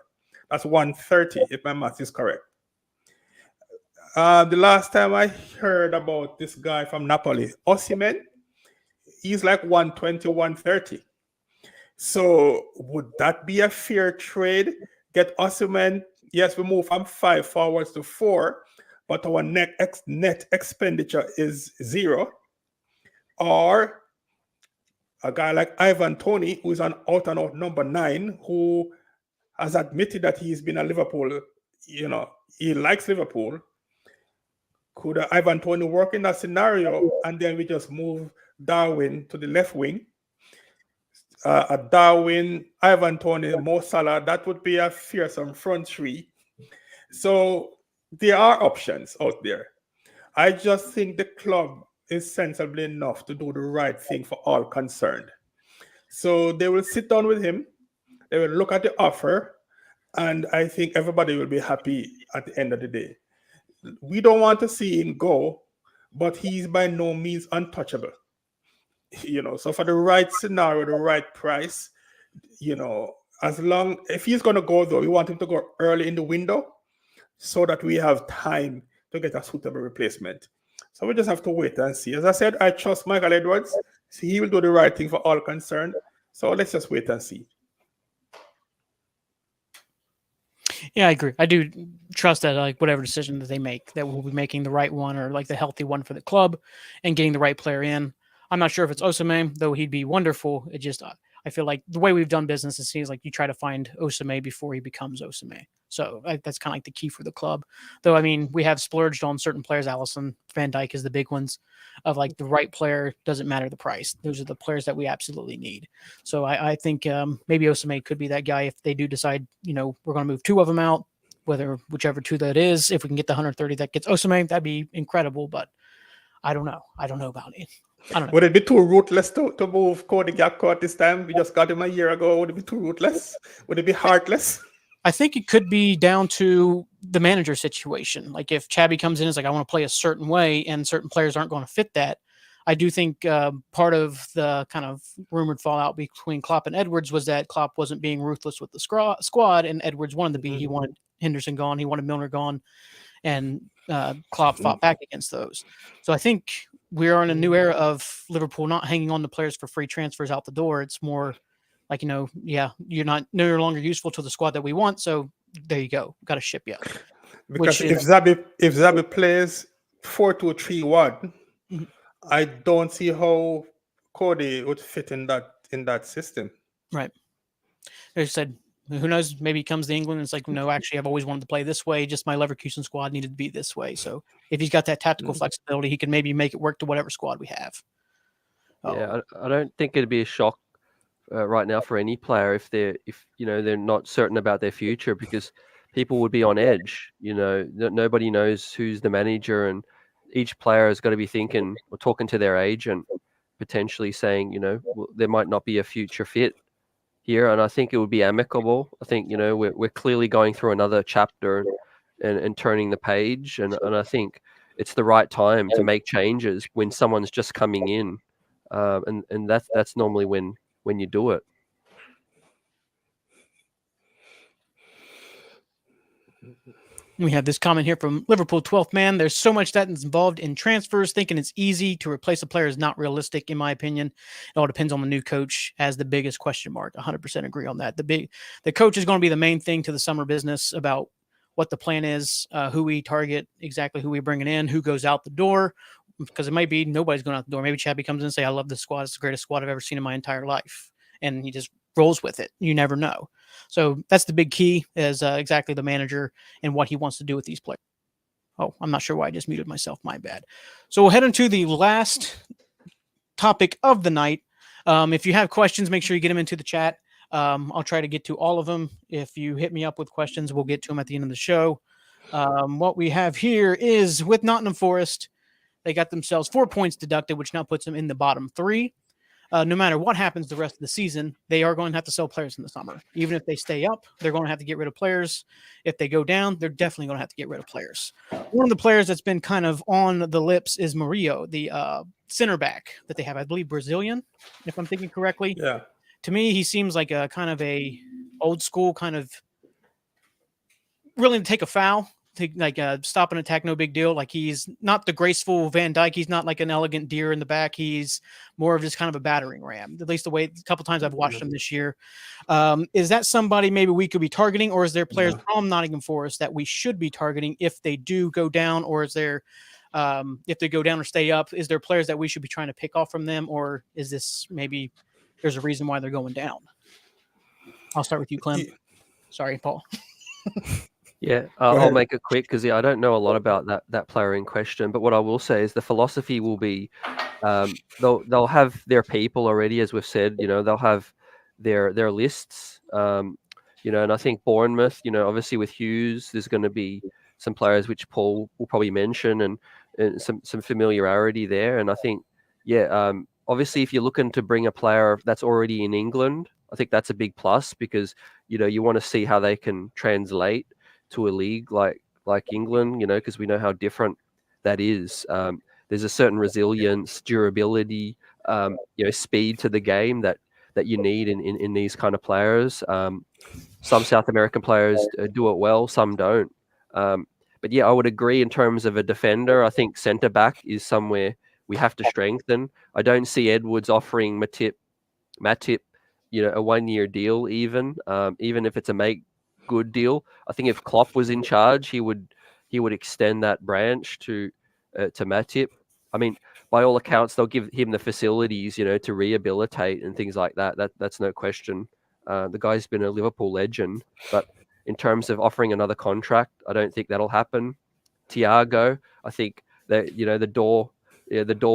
That's 130 if my math is correct. The last time I heard about this guy from Napoli, Osimhen, he's like 120, 130. So would that be a fair trade? Get Osimhen, yes, we move from 5 forwards to 4, but our net expenditure is 0. Or a guy like Ivan Toney, who is an out-and-out number 9, who has admitted that he's been at Liverpool he likes Liverpool. Could Ivan Toney work in that scenario? And then we just move Darwin to the left wing. A Darwin, Ivan Toney, Mo Salah, that would be a fearsome front three. So there are options out there. I just think the club is sensible enough to do the right thing for all concerned. So they will sit down with him, they will look at the offer, and I think everybody will be happy at the end of the day. We don't want to see him go, but he's by no means untouchable. So for the right scenario, the right price, if he's going to go, though, we want him to go early in the window so that we have time to get a suitable replacement. So we just have to wait and see. As I said, I trust Michael Edwards. See, he will do the right thing for all concerned. So let's just wait and see. Yeah, I agree. I do trust that, like, whatever decision that they make, that we'll be making the right one, or like the healthy one for the club, and getting the right player in. I'm not sure if it's Osimhen, though he'd be wonderful. It just, I feel like the way we've done business, it seems like you try to find Osimhen before he becomes Osimhen. So that's kind of like the key for the club. Though, I mean, we have splurged on certain players. Allison, Van Dijk is the big ones, of like the right player, doesn't matter the price. Those are the players that we absolutely need. So I think maybe Osimhen could be that guy if they do decide, we're going to move two of them out, whichever two that is. If we can get the 130 that gets Osimhen, that'd be incredible. But I don't know. I don't know about it. I don't know. Would it be too ruthless to move Cody Gakpo at this time? We just got him a year ago. Would it be too ruthless? Would it be heartless? I think it could be down to the manager situation. Like if Xabi comes in and is like, I want to play a certain way, and certain players aren't going to fit that. I do think part of the kind of rumored fallout between Klopp and Edwards was that Klopp wasn't being ruthless with the squad, and Edwards wanted to be. He wanted Henderson gone. He wanted Milner gone. And Klopp fought back against those. So I think we are in a new era of Liverpool not hanging on to players for free transfers out the door. It's more like, you're no longer useful to the squad that we want. So there you go. Got to ship you. Because if Xabi plays 4-2-3-1, I don't see how Cody would fit in that system. Right. They said, who knows? Maybe he comes to England and it's like, no, actually, I've always wanted to play this way. Just my Leverkusen squad needed to be this way. So if he's got that tactical flexibility, he can maybe make it work to whatever squad we have. Yeah, I don't think it'd be a shock right now for any player if they're not certain about their future, because people would be on edge. Nobody knows who's the manager, and each player has got to be thinking or talking to their agent, potentially saying, there might not be a future fit here. And I think it would be amicable. I think, we're clearly going through another chapter and turning the page. And I think it's the right time to make changes when someone's just coming in. And that's normally when you do it. We have this comment here from Liverpool 12th man. There's so much that is involved in transfers. Thinking it's easy to replace a player is not realistic, in my opinion. It all depends on the new coach as the biggest question mark. 100% agree on that. The coach is going to be the main thing to the summer business about what the plan is, who we target, exactly who we bringing in, who goes out the door, because it might be nobody's going out the door. Maybe Xabi comes in and say, I love this squad. It's the greatest squad I've ever seen in my entire life. And he just rolls with it. You never know. So that's the big key, is exactly the manager and what he wants to do with these players. Oh, I'm not sure why I just muted myself. My bad. So we'll head into the last topic of the night. If you have questions, make sure you get them into the chat. I'll try to get to all of them. If you hit me up with questions, we'll get to them at the end of the show. What we have here is with Nottingham Forest, they got themselves 4 points deducted, which now puts them in the bottom three. No matter what happens the rest of the season, they are going to have to sell players in the summer. Even if they stay up, they're going to have to get rid of players. If they go down, they're definitely going to have to get rid of players. One of the players that's been kind of on the lips is Murillo, the center back that they have, I believe Brazilian, if I'm thinking correctly. Yeah. To me, he seems like a kind of a old school kind of willing to take a foul. Like stop and attack, no big deal. Like he's not the graceful Van Dijk. He's not like an elegant deer in the back. He's more of just kind of a battering ram. At least the way a couple times I've watched him this year. Is that somebody maybe we could be targeting, or is there players from Nottingham Forest that we should be targeting if they do go down, or is there if they go down or stay up? Is there players that we should be trying to pick off from them, or is this maybe there's a reason why they're going down? I'll start with you, Clem. Sorry, Paul. Yeah, Go I'll ahead. make it quick because I don't know a lot about that player in question. But what I will say is the philosophy will be they'll have their people already, as we've said. They'll have their lists. And I think Bournemouth. Obviously with Hughes, there's going to be some players which Paul will probably mention, and some familiarity there. And I think, obviously if you're looking to bring a player that's already in England, I think that's a big plus because you want to see how they can translate to a league like England, because we know how different that is. There's a certain resilience, durability, speed to the game that you need in these kind of players. Some South American players do it well, some don't. But I would agree in terms of a defender. I think centre back is somewhere we have to strengthen. I don't see Edwards offering Matip, a 1-year deal, even if it's a make good deal. I think if Klopp was in charge, he would extend that branch to Matip. I mean, by all accounts, they'll give him the facilities, to rehabilitate and things like that. That's no question. The guy's been a Liverpool legend, but in terms of offering another contract, I don't think that'll happen. Thiago, I think that the door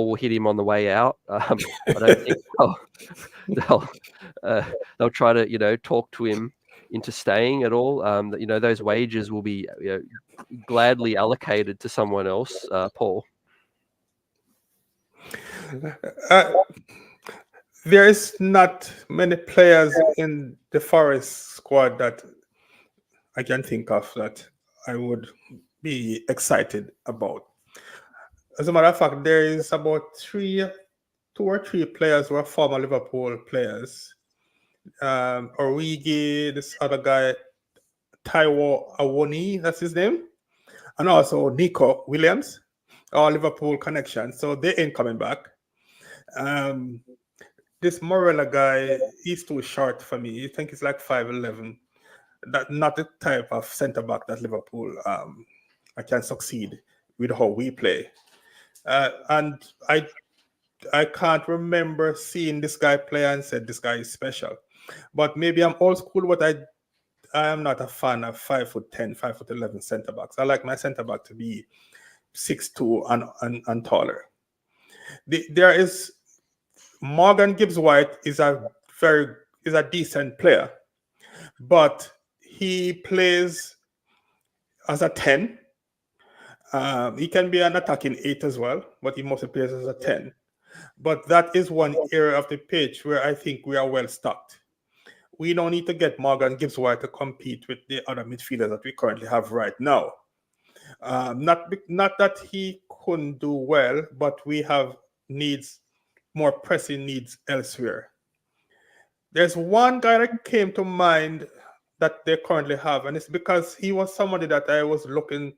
will hit him on the way out. I don't think they'll try to talk to him into staying at all. Those wages will be gladly allocated to someone else. Paul. There is not many players in the Forest squad that I can think of that I would be excited about. As a matter of fact, there is about 2 or 3 players who are former Liverpool players. Origi, this other guy, Taiwo Awoni, that's his name, and also Nico Williams, all Liverpool connections. So they ain't coming back. This Murillo guy, he's too short for me. I think he's like 5'11". That not the type of centre back that Liverpool I can succeed with how we play. And I can't remember seeing this guy play and said this guy is special. But maybe I'm old school, but I am not a fan of 5'10", 5'11" centre backs. I like my centre back to be 6'2" and taller. There is Morgan Gibbs-White is a decent player, but he plays as a 10. He can be an attacking 8 as well, but he mostly plays as a 10. But that is one area of the pitch where I think we are well stocked. We don't need to get Morgan Gibbs-White to compete with the other midfielders that we currently have right now. Not that he couldn't do well, but we have more pressing needs elsewhere. There's one guy that came to mind that they currently have, and it's because he was somebody that I was looking,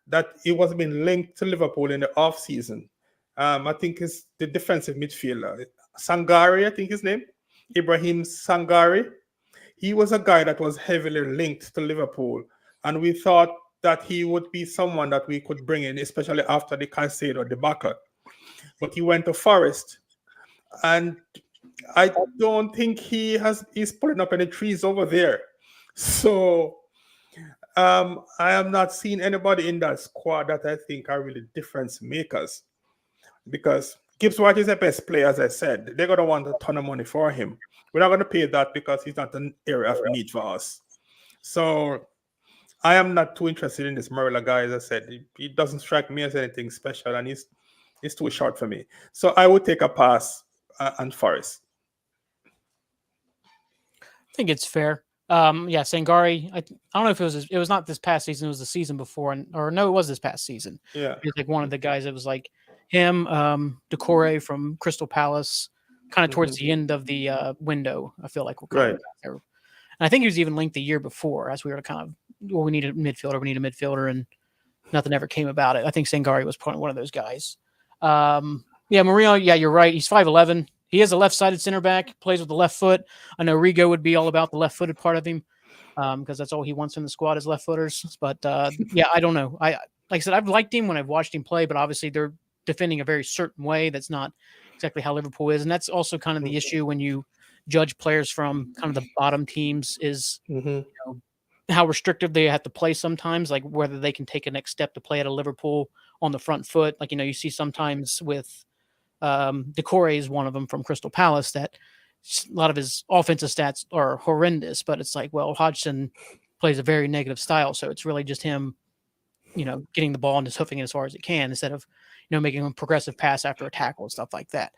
that he was being linked to Liverpool in the off season. I think it's the defensive midfielder, Sangare, I think his name, Ibrahim Sangare. He was a guy that was heavily linked to Liverpool, and we thought that he would be someone that we could bring in, especially after the Caicedo debacle. But he went to Forest, and I don't think he's pulling up any trees over there. So I am not seeing anybody in that squad that I think are really difference makers, because Gibbs-White is the best player, as I said. They're going to want a ton of money for him. We're not going to pay that because he's not an area of need for us. So I am not too interested in this Murillo guy. As I said, he doesn't strike me as anything special, and he's too short for me. So I would take a pass on Forest. I think it's fair. Sangari. I don't know if it was not this past season. It was the season before, it was this past season. Yeah, he was like one of the guys that was like him, Decore from Crystal Palace, kind of towards the end of the window. I feel like right. And I think he was even linked the year before, as we were kind of, we need a midfielder, and nothing ever came about it. I think Sangari was probably one of those guys. Murillo. Yeah, you're right. He's 5'11". He is a left-sided center back, plays with the left foot. I know Rigo would be all about the left-footed part of him, because that's all he wants in the squad is left-footers. But I don't know. Like I said, I've liked him when I've watched him play, but obviously they're defending a very certain way. That's not exactly how Liverpool is, and that's also kind of the issue when you judge players from kind of the bottom teams. Is how restrictive they have to play sometimes, like whether they can take a next step to play at a Liverpool on the front foot. Like, you see sometimes with Decore is one of them from Crystal Palace that a lot of his offensive stats are horrendous, but it's like, well, Hodgson plays a very negative style. So it's really just him, getting the ball and just hoofing it as far as it can instead of, making a progressive pass after a tackle and stuff like that.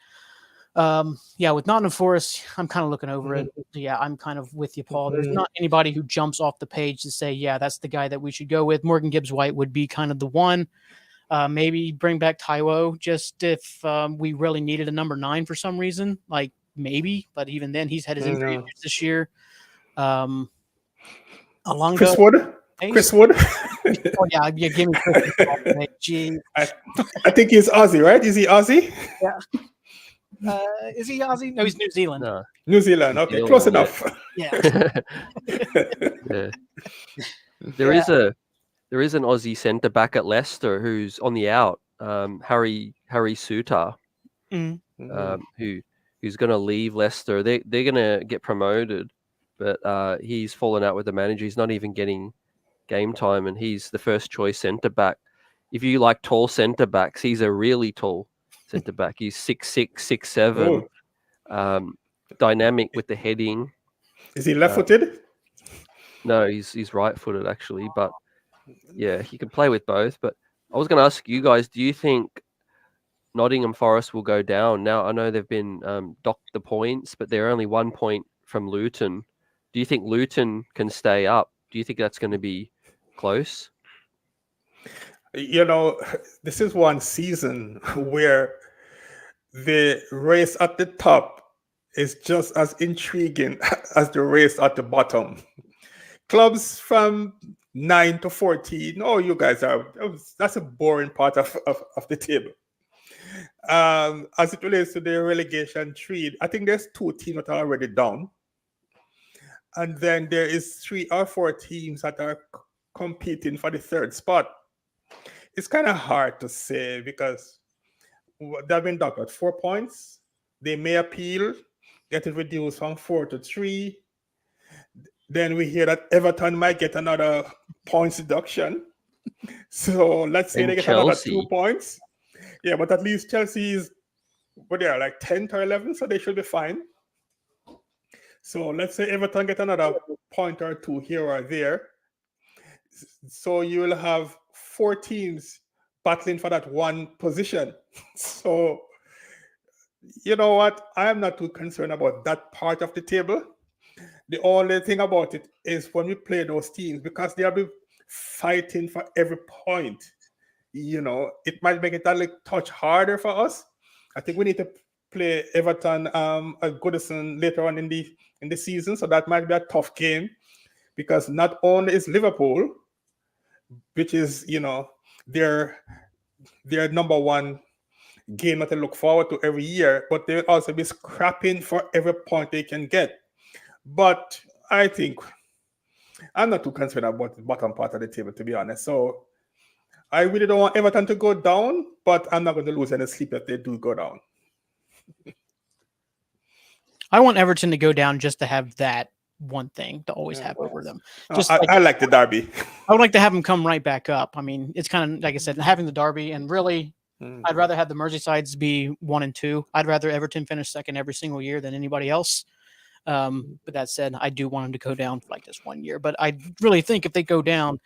With Nottingham Forest, I'm kind of looking over it. Yeah, I'm kind of with you, Paul. There's not anybody who jumps off the page to say, yeah, that's the guy that we should go with. Morgan Gibbs-White would be kind of the one. Maybe bring back Taiwo just if we really needed a number 9 for some reason. Like maybe, but even then, he's had his injury issues this year. Alonga, Chris Wood. Chris Wood. Oh yeah, give me Chris. Gee, I think he's Aussie, right? Is he Aussie? Yeah. Is he Aussie? No, he's New Zealand. No. New Zealand. Okay, close enough. Yeah. Yeah. There is an Aussie centre back at Leicester who's on the out. Harry Suter, who's going to leave Leicester. They're going to get promoted, but he's fallen out with the manager. He's not even getting game time, and he's the first choice centre back. If you like tall centre backs, he's a really tall centre back. He's 6'6", 6'7", dynamic with the heading. Is he left-footed? No, he's right-footed actually, but yeah, he can play with both. But I was going to ask you guys, do you think Nottingham Forest will go down? Now, I know they've been docked the points, but they're only 1 point from Luton. Do you think Luton can stay up? Do you think that's going to be close? This is one season where the race at the top is just as intriguing as the race at the bottom. Clubs from 9 to 14, you guys that's a boring part of the table. As it relates to the relegation tree, I think there's 2 teams that are already down. And then there is 3 or 4 teams that are competing for the 3rd spot. It's kind of hard to say because they've been docked at 4 points. They may appeal, get it reduced from 4 to 3. Then we hear that Everton might get another points deduction. So let's say they get another 2 points. Yeah, but at least Chelsea is, they are like 10th or 11th, so they should be fine. So let's say Everton get another point or 2 here or there. So you will have 4 teams battling for that one position. So, you know what? I am not too concerned about that part of the table. The only thing about it is when we play those teams, because they'll be fighting for every point, it might make it a little touch harder for us. I think we need to play Everton at Goodison later on in the season, so that might be a tough game because not only is Liverpool, which is their number 1 game that they look forward to every year, but they'll also be scrapping for every point they can get. But I think I'm not too concerned about the bottom part of the table, to be honest. So I really don't want Everton to go down, but I'm not going to lose any sleep if they do go down. I want Everton to go down just to have that one thing to always have over them. I like the derby. I would like to have them come right back up. I mean, it's kind of like I said, having the derby, and really, I'd rather have the Merseysides be 1 and 2. I'd rather Everton finish second every single year than anybody else. But that said, I do want them to go down for like this 1 year. But I really think if they go down,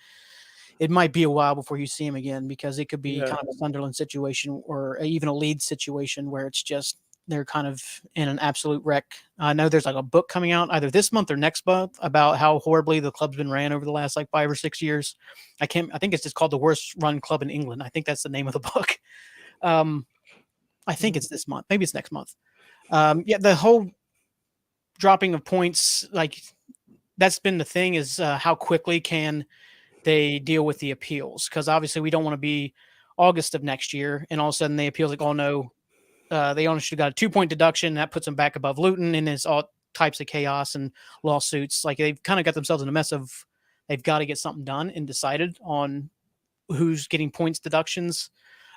it might be a while before you see them again because it could be kind of a Sunderland situation or even a Leeds situation where it's just they're kind of in an absolute wreck. I know there's like a book coming out either this month or next month about how horribly the club's been ran over the last like 5 or 6 years. I think it's just called The Worst Run Club in England. I think that's the name of the book. I think it's this month. Maybe it's next month. The whole dropping of points, like that's been the thing is how quickly can they deal with the appeals? Because obviously we don't want to be August of next year and all of a sudden they appeal like, oh no, they only should have got a 2-point deduction. That puts them back above Luton, and it's all types of chaos and lawsuits. Like they've kind of got themselves in a mess of they've got to get something done and decided on who's getting points deductions.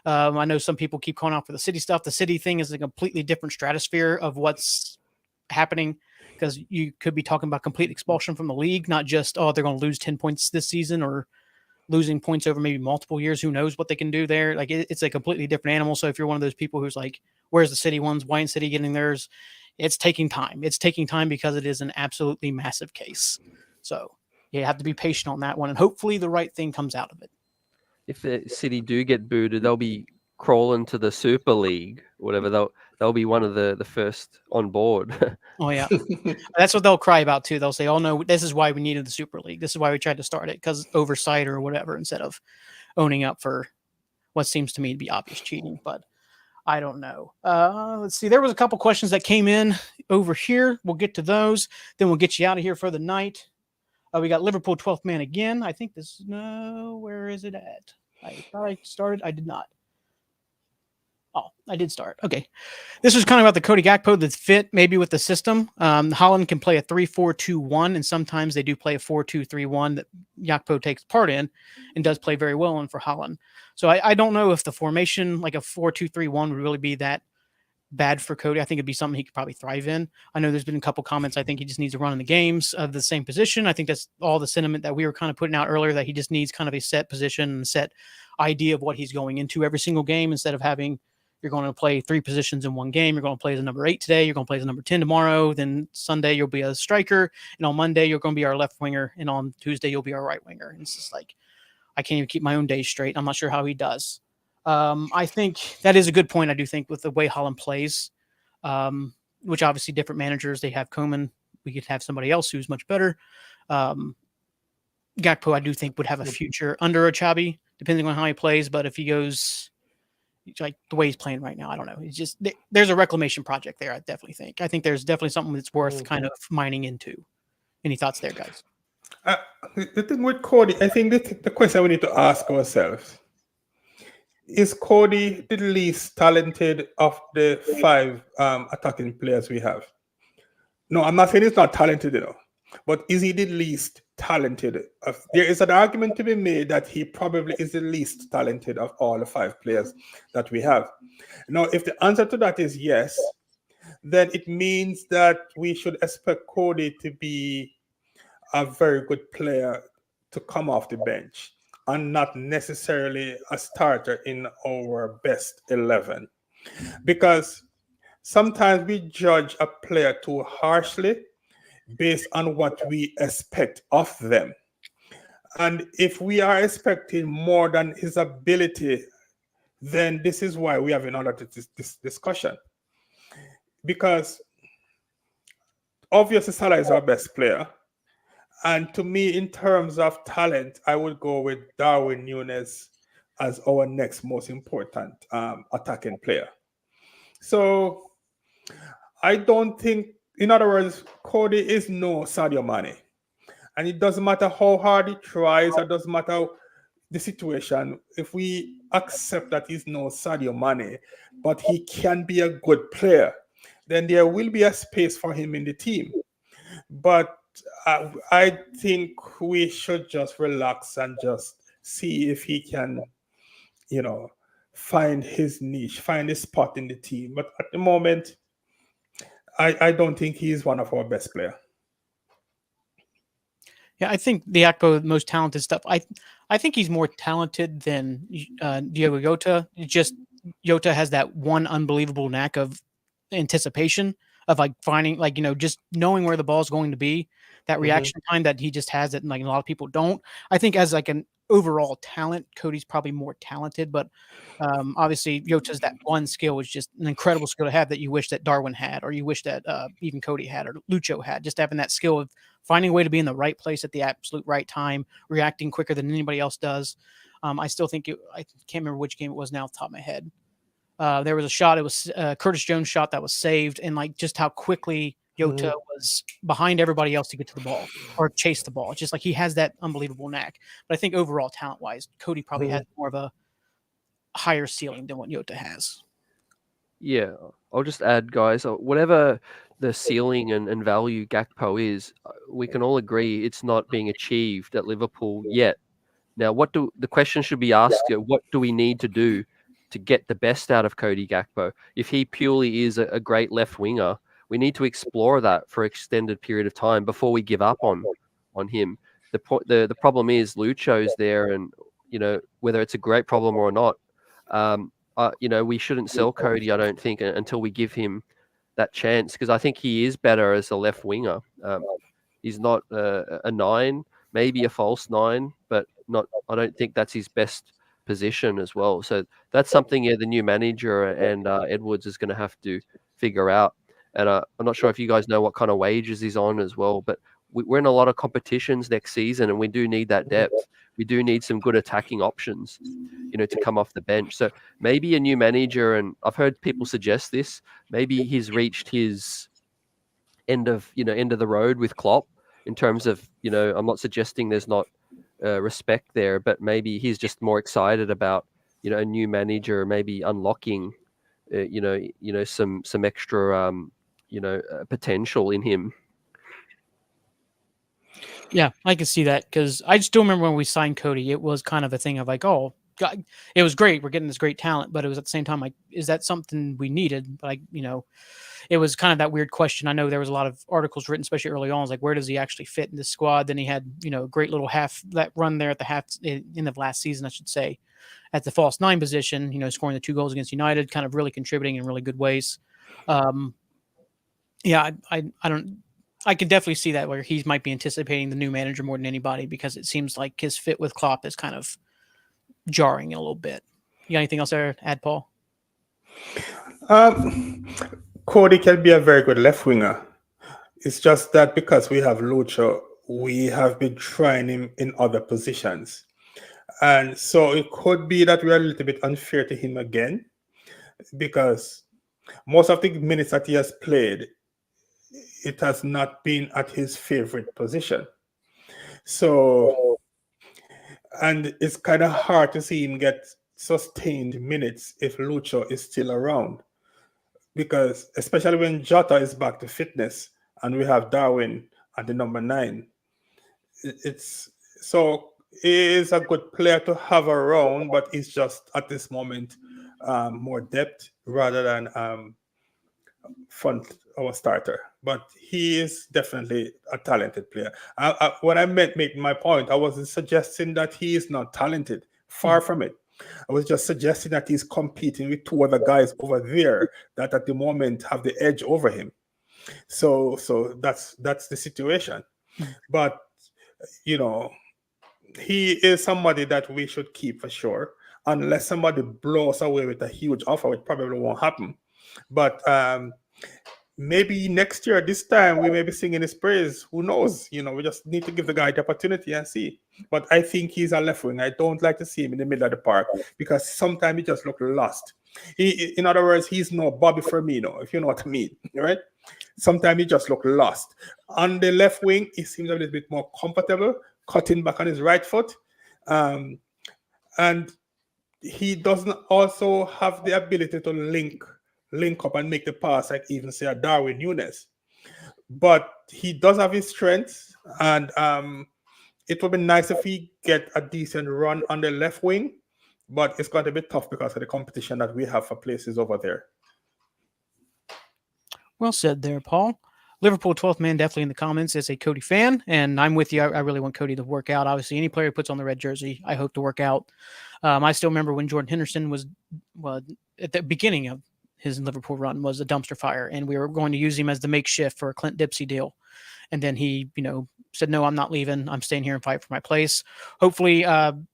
I know some people keep calling out for the city stuff. The city thing is a completely different stratosphere of what's happening because you could be talking about complete expulsion from the league, not just, oh, they're going to lose 10 points this season or losing points over maybe multiple years. Who knows what they can do there? Like it's a completely different animal. So if you're one of those people who's like, where's the city ones? Why ain't City getting theirs? It's taking time. It's taking time because it is an absolutely massive case. So you have to be patient on that one, and hopefully the right thing comes out of it. If the City do get booted, they'll be crawling to the Super League, whatever. They'll be one of the first on board. Oh yeah, that's what they'll cry about too. They'll say, "Oh no, this is why we needed the Super League. This is why we tried to start it because oversight or whatever, instead of owning up for what seems to me to be obvious cheating." But I don't know. Let's see. There was a couple questions that came in over here. We'll get to those. Then we'll get you out of here for the night. We got Liverpool 12th man again. I think this. No, where is it at? I thought I started. I did not. Oh, I did start. Okay. This was kind of about the Cody Gakpo that's fit maybe with the system. Holland can play a 3-4-2-1, and sometimes they do play a 4-2-3-1 that Gakpo takes part in and does play very well in for Holland. So I don't know if the formation, like a 4-2-3-1, would really be that bad for Cody. I think it'd be something he could probably thrive in. I know there's been a couple comments. I think he just needs to run in the games of the same position. I think that's all the sentiment that we were kind of putting out earlier, that he just needs kind of a set position and set idea of what he's going into every single game, instead of having, you're going to play 3 positions in one game. You're going to play as a number 8 today. You're going to play as a number 10 tomorrow. Then Sunday you'll be a striker, and on Monday you're going to be our left winger, and on Tuesday you'll be our right winger. And it's just like, I can't even keep my own days straight. I'm not sure how he does. I think that is a good point. I do think with the way Holland plays, which obviously different managers, they have Koeman. We could have somebody else who's much better. Gakpo, I do think, would have a future under a Xabi, depending on how he plays. But if he goes like the way he's playing right now, I don't know. It's just, there's a reclamation project there. I definitely think. I think there's definitely something that's worth kind of mining into. Any thoughts there, guys? The thing with Cody, I think the question we need to ask ourselves, is Cody the least talented of the 5 attacking players we have? No, I'm not saying he's not talented enough, but is he the least talented? There is an argument to be made that he probably is the least talented of all the 5 players that we have. Now, if the answer to that is yes, then it means that we should expect Cody to be a very good player to come off the bench, and not necessarily a starter in our best 11. Because sometimes we judge a player too harshly based on what we expect of them. And if we are expecting more than his ability, then this is why we have another this discussion. Because obviously Salah is our best player. And to me, in terms of talent, I would go with Darwin Núñez as our next most important attacking player. So I don't think, in other words, Cody is no Sadio Mane. And it doesn't matter how hard he tries, or doesn't matter the situation. If we accept that he's no Sadio Mane, but he can be a good player, then there will be a space for him in the team. But I think we should just relax and just see if he can, find his niche, find his spot in the team. But at the moment, I don't think he's one of our best players. Yeah, I think the Akpo most talented stuff. I think he's more talented than Diogo Jota. It's just Jota has that one unbelievable knack of anticipation, of like finding, like, just knowing where the ball is going to be. That reaction time that he just has that like a lot of people don't. I think as like an overall talent, Cody's probably more talented, but obviously Jota's that one skill is just an incredible skill to have that you wish that Darwin had, or you wish that even Cody had, or Lucho had, just having that skill of finding a way to be in the right place at the absolute right time, reacting quicker than anybody else does. I still think I can't remember which game it was now off the top of my head. There was a shot, it was Curtis Jones' shot that was saved, and like just how quickly Jota was behind everybody else to get to the ball or chase the ball. It's just like he has that unbelievable knack. But I think overall talent-wise, Cody probably has more of a higher ceiling than what Jota has. Yeah, I'll just add, guys, whatever the ceiling and value Gakpo is, we can all agree it's not being achieved at Liverpool yet. Now, the question should be asked, what do we need to do to get the best out of Cody Gakpo? If he purely is a great left winger, we need to explore that for an extended period of time before we give up on him. The problem is Lucho's there, and whether it's a great problem or not, we shouldn't sell Cody, I don't think, until we give him that chance, because I think he is better as a left winger. He's not a 9, maybe a false 9, but not. I don't think that's his best position as well. So that's something the new manager and Edwards is going to have to figure out. And I'm not sure if you guys know what kind of wages he's on as well, but we're in a lot of competitions next season, and we do need that depth. We do need some good attacking options, to come off the bench. So maybe a new manager, and I've heard people suggest this, maybe he's reached his end of the road with Klopp in terms of, I'm not suggesting there's not respect there, but maybe he's just more excited about, a new manager, maybe unlocking, some extra, potential in him. Yeah, I can see that, because I still remember when we signed Cody, it was kind of a thing of like, oh, God, it was great. We're getting this great talent, but it was at the same time like, is that something we needed? Like, it was kind of that weird question. I know there was a lot of articles written, especially early on, like, where does he actually fit in the squad? Then he had, a great little that run there at the end of last season, I should say, at the false 9 position, scoring the 2 goals against United, kind of really contributing in really good ways. Yeah, I can definitely see that, where he might be anticipating the new manager more than anybody, because it seems like his fit with Klopp is kind of jarring a little bit. You got anything else there to add, Paul? Cody can be a very good left winger. It's just that because we have Lucho, we have been trying him in other positions. And so it could be that we are a little bit unfair to him again, because most of the minutes that he has played, it has not been at his favorite position. So, and it's kind of hard to see him get sustained minutes if Lucho is still around, because especially when Jota is back to fitness and we have Darwin at the number 9, it's so he is a good player to have around, but he's just at this moment more depth rather than front or starter. But he is definitely a talented player. When I meant making my point, I wasn't suggesting that he is not talented. Far from it. I was just suggesting that he's competing with 2 other guys over there that at the moment have the edge over him. So that's the situation. But he is somebody that we should keep for sure, unless somebody blows away with a huge offer, which probably won't happen. But maybe next year, this time, we may be singing his praise. Who knows? We just need to give the guy the opportunity and see. But I think he's a left wing. I don't like to see him in the middle of the park, because sometimes he just looks lost. In other words, he's no Bobby Firmino, if you know what I mean, right? Sometimes he just looks lost. On the left wing, he seems a little bit more comfortable, cutting back on his right foot. And he doesn't also have the ability to link up and make the pass, like even say a Darwin Núñez. But he does have his strengths, and it would be nice if he get a decent run on the left wing, but it's going to be tough because of the competition that we have for places over there. Well said there, Paul. Liverpool 12th man definitely in the comments is a Cody fan, and I'm with you. I really want Cody to work out. Obviously, any player who puts on the red jersey, I hope to work out. I still remember when Jordan Henderson was at the beginning of his Liverpool run was a dumpster fire, and we were going to use him as the makeshift for a Clint Dempsey deal. And then he, said, no, I'm not leaving. I'm staying here and fight for my place. Hopefully,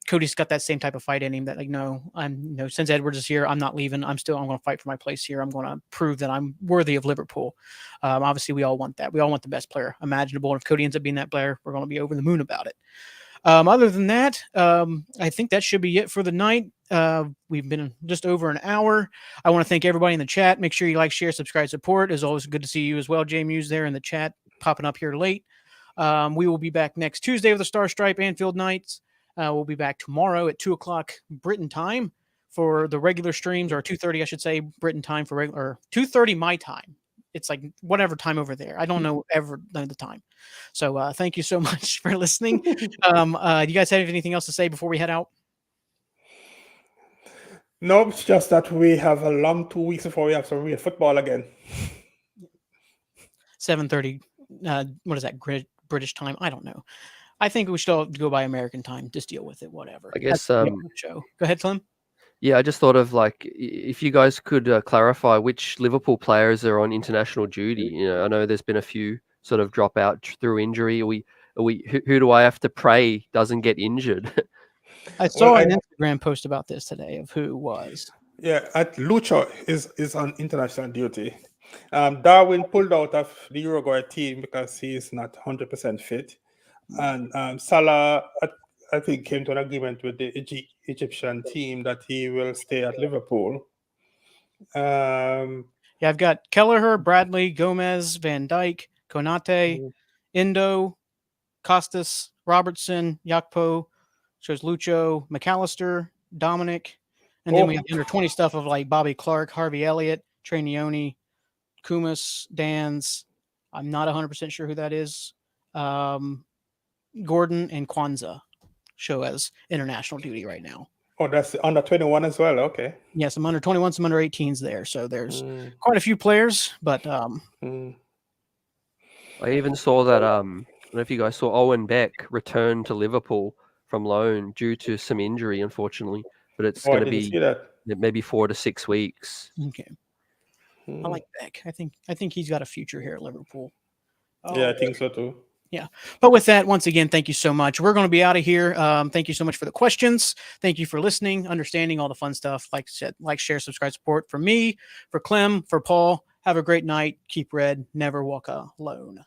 Cody's got that same type of fight in him that, like, no, I'm, since Edwards is here, I'm not leaving. I'm going to fight for my place here. I'm going to prove that I'm worthy of Liverpool. Obviously, we all want that. We all want the best player imaginable. And if Cody ends up being that player, we're going to be over the moon about it. Other than that, I think that should be it for the night. We've been just over an hour. I want to thank everybody in the chat. Make sure you like, share, subscribe, support. It's always good to see you as well, Jay Muse, there in the chat, popping up here late. We will be back next Tuesday with the Star Stripe Anfield Nights. We'll be back tomorrow at 2:00 Britain time for the regular streams, or 2:30, I should say, Britain time for regular, or 2:30 my time. It's like whatever time over there. I don't know the time. So thank you so much for listening. Do you guys have anything else to say before we head out? No, it's just that we have a long 2 weeks before we have some real football again. 7:30. What is that? British time? I don't know. I think we should all go by American time. Just deal with it. Whatever. I guess. That's the show. Go ahead, Slim. Yeah, I just thought of like if you guys could clarify which Liverpool players are on international duty. You know, I know there's been a few sort of drop out through injury. Who do I have to pray doesn't get injured? I saw an Instagram post about this today of who was. Yeah, Lucho is on international duty. Darwin pulled out of the Uruguay team because he's not 100% fit. And Salah, I think, came to an agreement with the Egyptian team that he will stay at Liverpool. Yeah, I've got Kelleher, Bradley, Gomez, Van Dijk, Konate, Indo, Costas, Robertson, Yakpo, shows Lucho, McAllister, Dominic, and then we have under 20 stuff of like Bobby Clark, Harvey Elliott, Trainioni, Kumas, Dans. I'm not 100% sure who that is. Gordon and Kwanzaa show as international duty right now. Oh, that's under 21 as well. Okay. Yeah, some under 21, some under 18s there. So there's quite a few players, but I even saw that I don't know if you guys saw Owen Beck return to Liverpool from loan due to some injury, unfortunately. But it's going to be maybe 4 to 6 weeks. Okay. I like Beck. I think he's got a future here at Liverpool. Yeah, I think so too. Yeah. But with that, once again, thank you so much. We're going to be out of here. Thank you so much for the questions. Thank you for listening, understanding all the fun stuff. Like I said, like, share, subscribe, support for me, for Clem, for Paul. Have a great night. Keep red. Never walk alone.